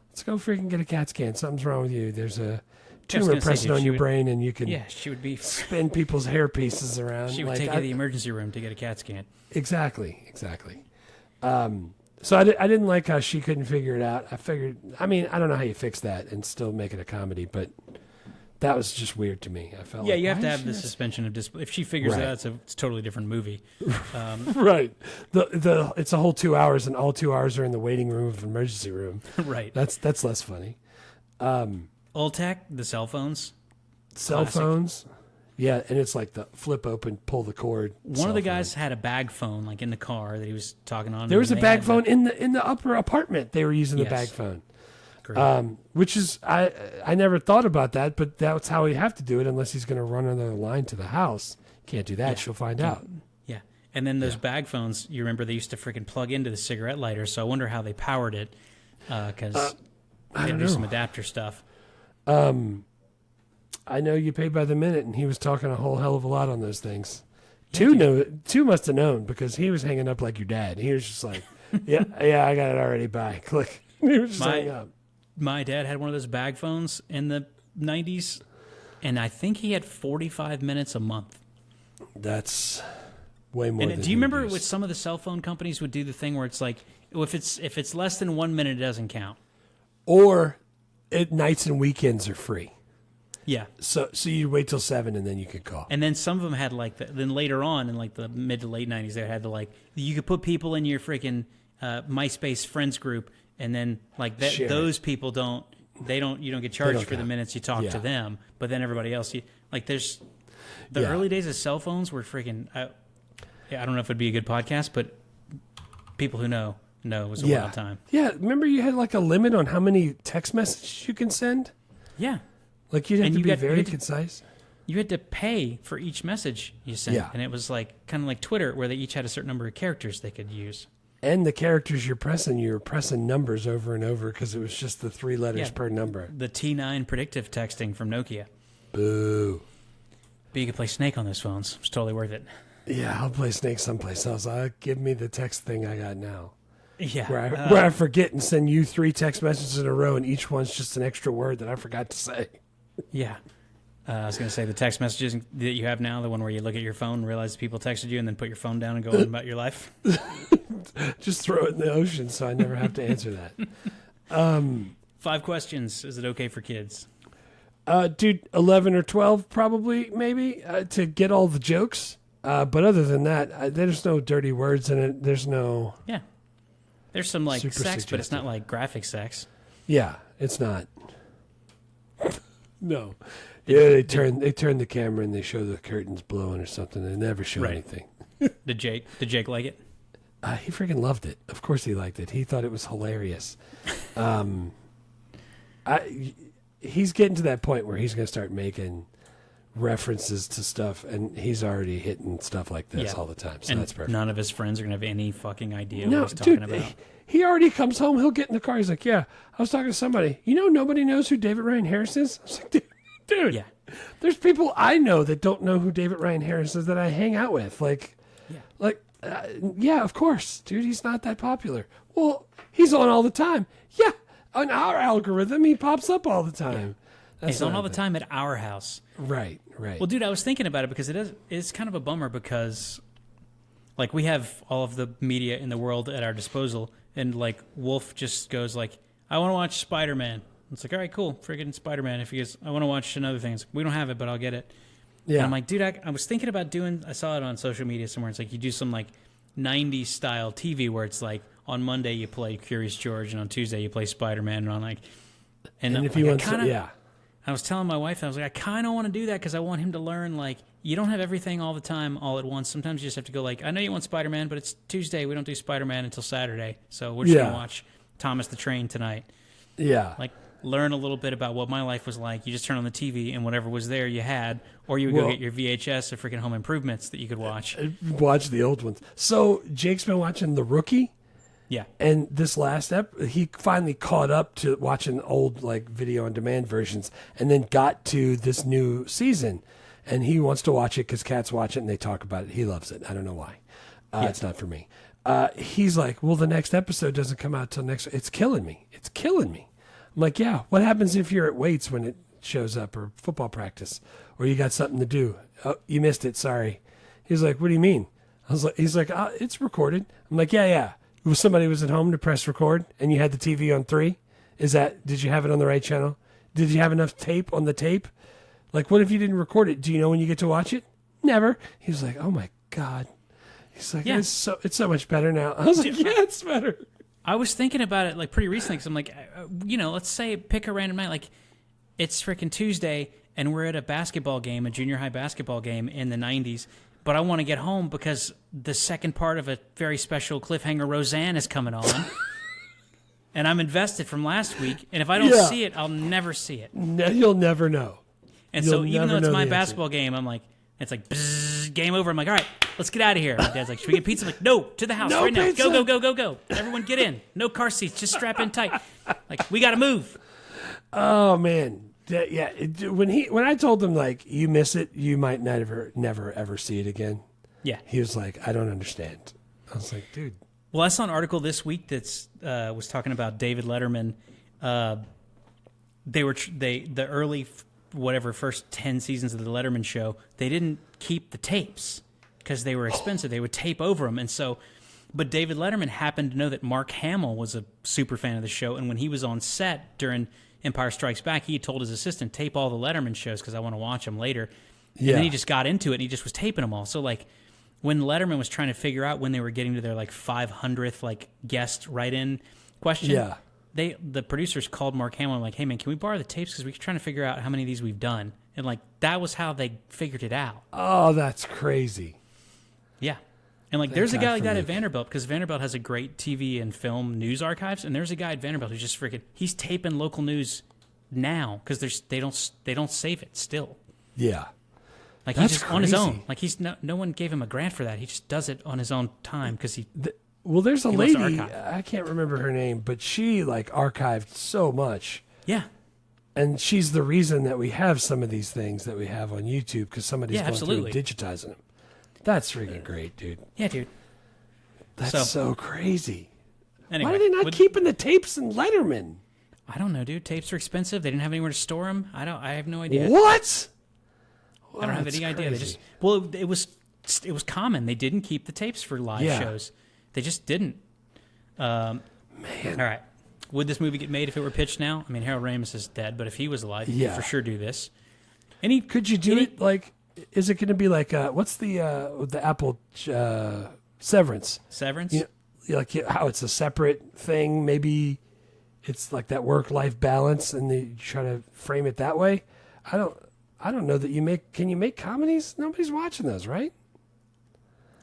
let's go freaking get a CAT scan. Something's wrong with you. There's a tumor pressing on your brain, and you can she would be spin people's hair pieces around. She would take you to the emergency room to get a CAT scan. Exactly. So I didn't like how she couldn't figure it out. I mean, I don't know how you fix that and still make it a comedy, but that was just weird to me. I felt you have to have the suspension of disbelief. If she figures it out, it's a totally different movie. Right. It's a whole 2 hours, and all 2 hours are in the waiting room of an emergency room. Right. That's less funny. Old tech, the cell phones. Cell phones. Yeah, and it's like the flip open, pull the cord. One of the guys had a bag phone, like in the car that he was talking on. There was a bag phone in the upper apartment. They were using the bag phone. Great. Which is I never thought about that, but that's how you have to do it unless he's going to run another line to the house. Can't do that. Yeah. She'll find out. Yeah. And then those bag phones, you remember they used to freaking plug into the cigarette lighter, so I wonder how they powered it because they had to do some adapter stuff. I know you pay by the minute, and he was talking a whole hell of a lot on those things. Two must have known because he was hanging up like your dad. He was just like, yeah, I got it already. Bye. Click. He was just hanging up. My dad had one of those bag phones in the 90s, and I think he had 45 minutes a month. That's way more than do you remember what some of the cell phone companies would do the thing where it's like, if it's less than 1 minute, it doesn't count? Or nights and weekends are free. Yeah. So you wait till 7 and then you could call. And then some of them had then later on in like the mid to late 90s, they had you could put people in your freaking MySpace friends group, and then like those people you don't get charged for the minutes you talk to them, but then everybody else, there's the early days of cell phones were freaking, I don't know if it'd be a good podcast, but people who know it was a wild time. Yeah. Remember you had like a limit on how many text messages you can send? Yeah. Like you'd have to be very concise. You had to pay for each message you sent. Yeah. And it was like kind of like Twitter where they each had a certain number of characters they could use. And the characters you're pressing numbers over and over because it was just the 3 letters per number. The T9 predictive texting from Nokia. Boo. But you could play Snake on those phones. It's totally worth it. Yeah, I'll play Snake someplace else. Give me the text thing I got now. Yeah. Where I forget and send you 3 text messages in a row, and each one's just an extra word that I forgot to say. Yeah. I was going to say the text messages that you have now, the one where you look at your phone and realize people texted you and then put your phone down and go on about your life. Just throw it in the ocean so I never have to answer that. 5 questions. Is it okay for kids? Dude, 11 or 12 probably, maybe, to get all the jokes. But other than that, there's no dirty words in it. There's no... Yeah. There's some like sex, suggestive. but it's not like graphic sex. Yeah, it's not. No. Yeah, they turn the camera and they show the curtains blowing or something. They never show anything. Did Jake like it? He freaking loved it. Of course he liked it. He thought it was hilarious. He's getting to that point where he's going to start making references to stuff, and he's already hitting stuff like this all the time. So and that's perfect. None of his friends are going to have any fucking idea what he's talking about. He already comes home. He'll get in the car. He's like, yeah, I was talking to somebody. Nobody knows who David Ryan Harris is? I was like, dude, there's people I know that don't know who David Ryan Harris is that I hang out with. Of course, dude, he's not that popular. Well, he's on all the time. Yeah, on our algorithm, he pops up all the time. Yeah. He's on all the time at our house. Right. Well, dude, I was thinking about it because it's kind of a bummer because, like, we have all of the media in the world at our disposal, and, like, Wolf just goes, like, I want to watch Spider-Man. It's like, all right, cool, friggin' Spider-Man. If he goes, I want to watch another thing. It's like, we don't have it, but I'll get it. Yeah. And I'm like, dude, I was thinking about I saw it on social media somewhere. It's like you do some, like, 90s style TV where it's like, on Monday you play Curious George, and on Tuesday you play Spider-Man, and on, like... And if you want to, I was telling my wife, I was like, I kind of want to do that because I want him to learn, like, you don't have everything all the time, all at once. Sometimes you just have to go, like, I know you want Spider-Man, but it's Tuesday. We don't do Spider-Man until Saturday. So we're just going to watch Thomas the Train tonight. Yeah. Like, learn a little bit about what my life was like, you just turn on the TV and whatever was there you had, or you would go get your VHS of freaking Home Improvements that you could watch. Watch the old ones. So Jake's been watching The Rookie. Yeah. And this last he finally caught up to watching old like video on demand versions, and then got to this new season, and he wants to watch it because cats watch it and they talk about it. He loves it. I don't know why. It's not for me. He's like, well, the next episode doesn't come out till next. It's killing me. It's killing me. I'm like, yeah. What happens if you're at weights when it shows up, or football practice, or you got something to do? Oh, you missed it. Sorry. He's like, what do you mean? He's like, it's recorded. I'm like, yeah. Somebody was at home to press record, and you had the TV on 3. Did you have it on the right channel? Did you have enough tape on the tape? Like, what if you didn't record it? Do you know when you get to watch it? Never. He was like, oh my God. He's like, it's so much better now. I was like, yeah, it's better. I was thinking about it like pretty recently, because I'm like, let's say pick a random night. Like, it's freaking Tuesday, and we're at a basketball game, a junior high basketball game in the 90s. But I want to get home because the second part of a very special cliffhanger Roseanne is coming on. And I'm invested from last week. And if I don't see it, I'll never see it. No, you'll never know. And so even though it's my basketball game, I'm like, it's like, bzzz, game over. I'm like, all right, let's get out of here. My dad's like, should we get pizza? I'm like, no, to the house right now. Go. Everyone get in. No car seats. Just strap in tight. Like, we got to move. Oh, man. When I told him, like, you miss it, you might never ever see it again. Yeah. He was like, I don't understand. I was like, dude. Well, I saw an article this week that's was talking about David Letterman. The early first 10 seasons of the Letterman show, they didn't keep the tapes because they were expensive. They would tape over them, and so. But David Letterman happened to know that Mark Hamill was a super fan of the show, and when he was on set during Empire Strikes Back, he told his assistant, tape all the Letterman shows because I want to watch them later. And then he just got into it, and he just was taping them all. So, like, when Letterman was trying to figure out when they were getting to their, like, 500th, like, guest write-in question, the producers called Mark Hamill and were like, hey, man, can we borrow the tapes? Because we're trying to figure out how many of these we've done. And, like, that was how they figured it out. Oh, that's crazy. Yeah. And, like, there's a guy like that at Vanderbilt, because Vanderbilt has a great TV and film news archives, and there's a guy at Vanderbilt who's just he's taping local news now because they don't save it still. Yeah. Like, he's just on his own. Like, no one gave him a grant for that. He just does it on his own time because there's a lady, I can't remember her name, but she, like, archived so much. Yeah. And she's the reason that we have some of these things that we have on YouTube, because somebody's going through and digitizing them. That's freaking great, dude. Yeah, dude. That's so crazy. Anyway, why are they not keeping the tapes in Letterman? I don't know, dude. Tapes are expensive. They didn't have anywhere to store them. I have no idea. What? I don't have any idea. They just it was common. They didn't keep the tapes for live shows. They just didn't. Man. All right. Would this movie get made if it were pitched now? I mean, Harold Ramis is dead, but if he was alive, he'd for sure do this. Could you do it like? Is it going to be like what's the Apple Severance? Severance? Like how it's a separate thing. Maybe it's like that work-life balance, and they try to frame it that way. I don't know that can you make comedies? Nobody's watching those, right?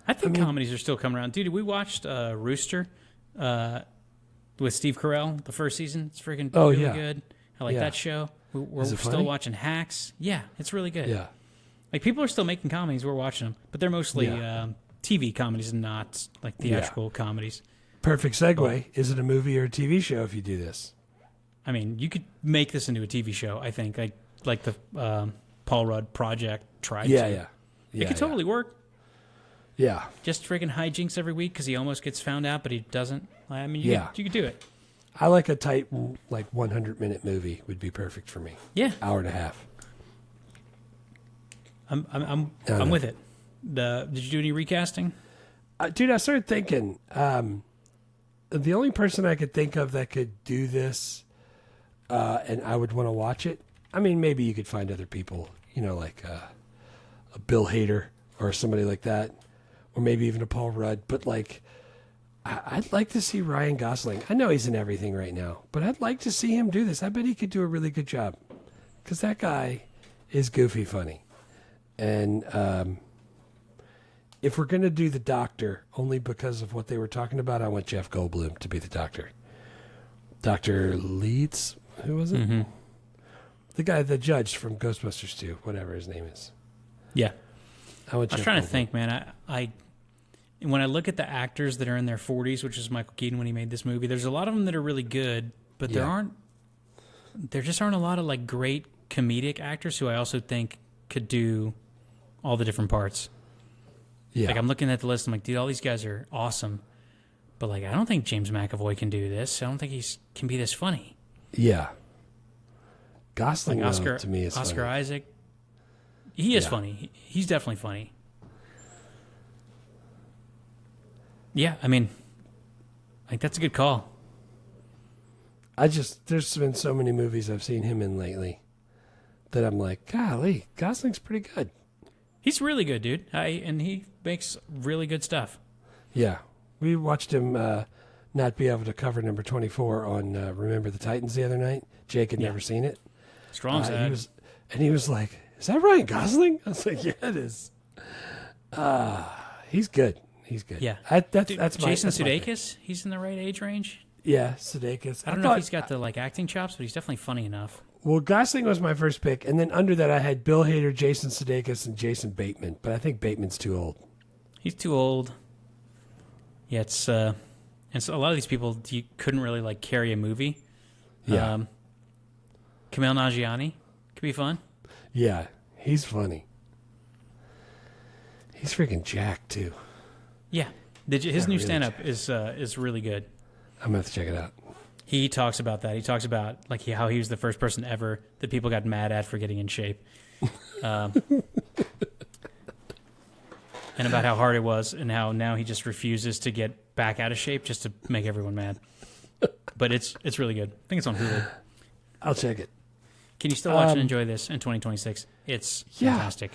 I think comedies are still coming around. Dude, we watched Rooster with Steve Carell, the first season. It's freaking really good. I like that show. We're still watching Hacks. Yeah, it's really good. Yeah. Like, people are still making comedies. We're watching them. But they're mostly TV comedies and not, like, theatrical comedies. Perfect segue. Is it a movie or a TV show if you do this? I mean, you could make this into a TV show, I think. Like the Paul Rudd Project tried to. Yeah. It could totally work. Yeah. Just freaking hijinks every week because he almost gets found out, but he doesn't. I mean, you could do it. I like a tight, like, 100-minute movie would be perfect for me. Yeah. Hour and a half. I'm with it. Did you do any recasting? Dude, I started thinking, the only person I could think of that could do this, and I would want to watch it, I mean, maybe you could find other people, like a Bill Hader or somebody like that, or maybe even a Paul Rudd, but, like, I'd like to see Ryan Gosling. I know he's in everything right now, but I'd like to see him do this. I bet he could do a really good job, because that guy is goofy funny. And if we're going to do the Doctor, only because of what they were talking about, I want Jeff Goldblum to be the Doctor. Dr. Leeds? Who was it? The guy, the judge from Ghostbusters 2, whatever his name is. Yeah. I was trying to think, man. I when I look at the actors that are in their 40s, which is Michael Keaton when he made this movie, there's a lot of them that are really good, but there just aren't a lot of like great comedic actors who I also think could do all the different parts. Yeah. Like I'm looking at the list, I'm like, dude, all these guys are awesome, but like I don't think James McAvoy can do this. I don't think he can be this funny. Yeah. Gosling, like Oscar, to me, is Oscar funny. Isaac. He is funny. He's definitely funny. Yeah, I mean, like that's a good call. There's been so many movies I've seen him in lately that I'm like, golly, Gosling's pretty good. He's really good, dude. And he makes really good stuff. Yeah. We watched him not be able to cover number 24 on Remember the Titans the other night. Jake had never seen it. Strong side. He was like, is that Ryan Gosling? I was like, yeah, it is. He's good. He's good. Yeah. That's my Jason that's my pick. Sudeikis, he's in the right age range. Yeah, Sudeikis. I don't know if he's got the like acting chops, but he's definitely funny enough. Well, Gosling was my first pick, and then under that I had Bill Hader, Jason Sudeikis, and Jason Bateman. But I think Bateman's too old. He's too old. Yeah, it's and so a lot of these people you couldn't really like carry a movie. Yeah. Kumail Nanjiani could be fun. Yeah, he's funny. He's freaking jacked too. Yeah, his new really stand-up is really good. I'm gonna have to check it out. He talks about that. He talks about like how he was the first person ever that people got mad at for getting in shape, and about how hard it was, and how now he just refuses to get back out of shape just to make everyone mad. But it's really good. I think it's on Hulu. I'll check it. Can you still watch and enjoy this in 2026? It's fantastic.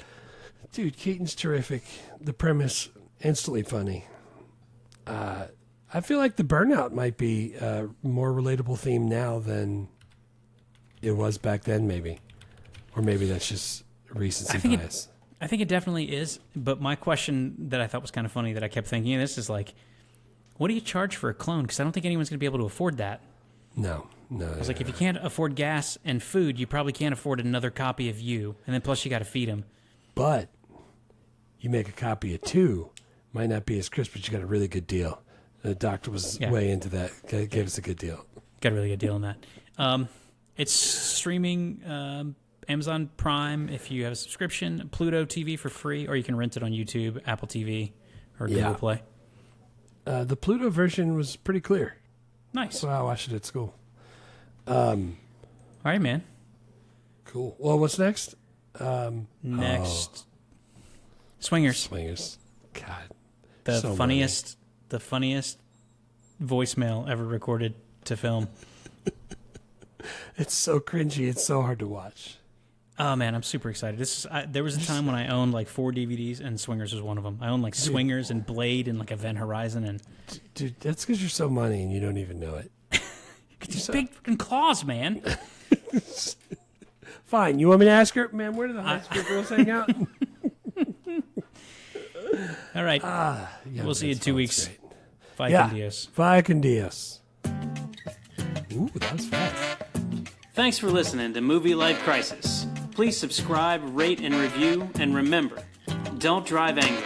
Dude, Keaton's terrific. The premise, instantly funny. I feel like the burnout might be a more relatable theme now than it was back then, maybe. Or maybe that's just recency bias. I think it definitely is. But my question that I thought was kind of funny that I kept thinking of this is like, what do you charge for a clone? Because I don't think anyone's going to be able to afford that. No. I was like, if you can't afford gas and food, you probably can't afford another copy of you. And then plus you got to feed him. But you make a copy of 2, might not be as crisp, but you got a really good deal. The doctor was way into that. Gave us a good deal. Got a really good deal on that. It's streaming Amazon Prime if you have a subscription, Pluto TV for free, or you can rent it on YouTube, Apple TV, or Google Play. The Pluto version was pretty clear. Nice. So I watched it at school. All right, man. Cool. Well, what's next? Next, Swingers. Swingers. God. The so funniest voicemail ever recorded to film. It's so cringy. It's so hard to watch. Oh man, I'm super excited. There was a time when I owned like 4 DVDs, and Swingers was one of them. I owned like Swingers and Blade and like Event Horizon, and dude, that's because you're so money and you don't even know it. These big fucking claws, man. Fine. You want me to ask her, man? Where do the high school girls hang out? All right. We'll see you in 2 weeks. Five Dios. Five Dios. Ooh, that was fast. Thanks for listening to Movie Life Crisis. Please subscribe, rate, and review, and remember, don't drive angry.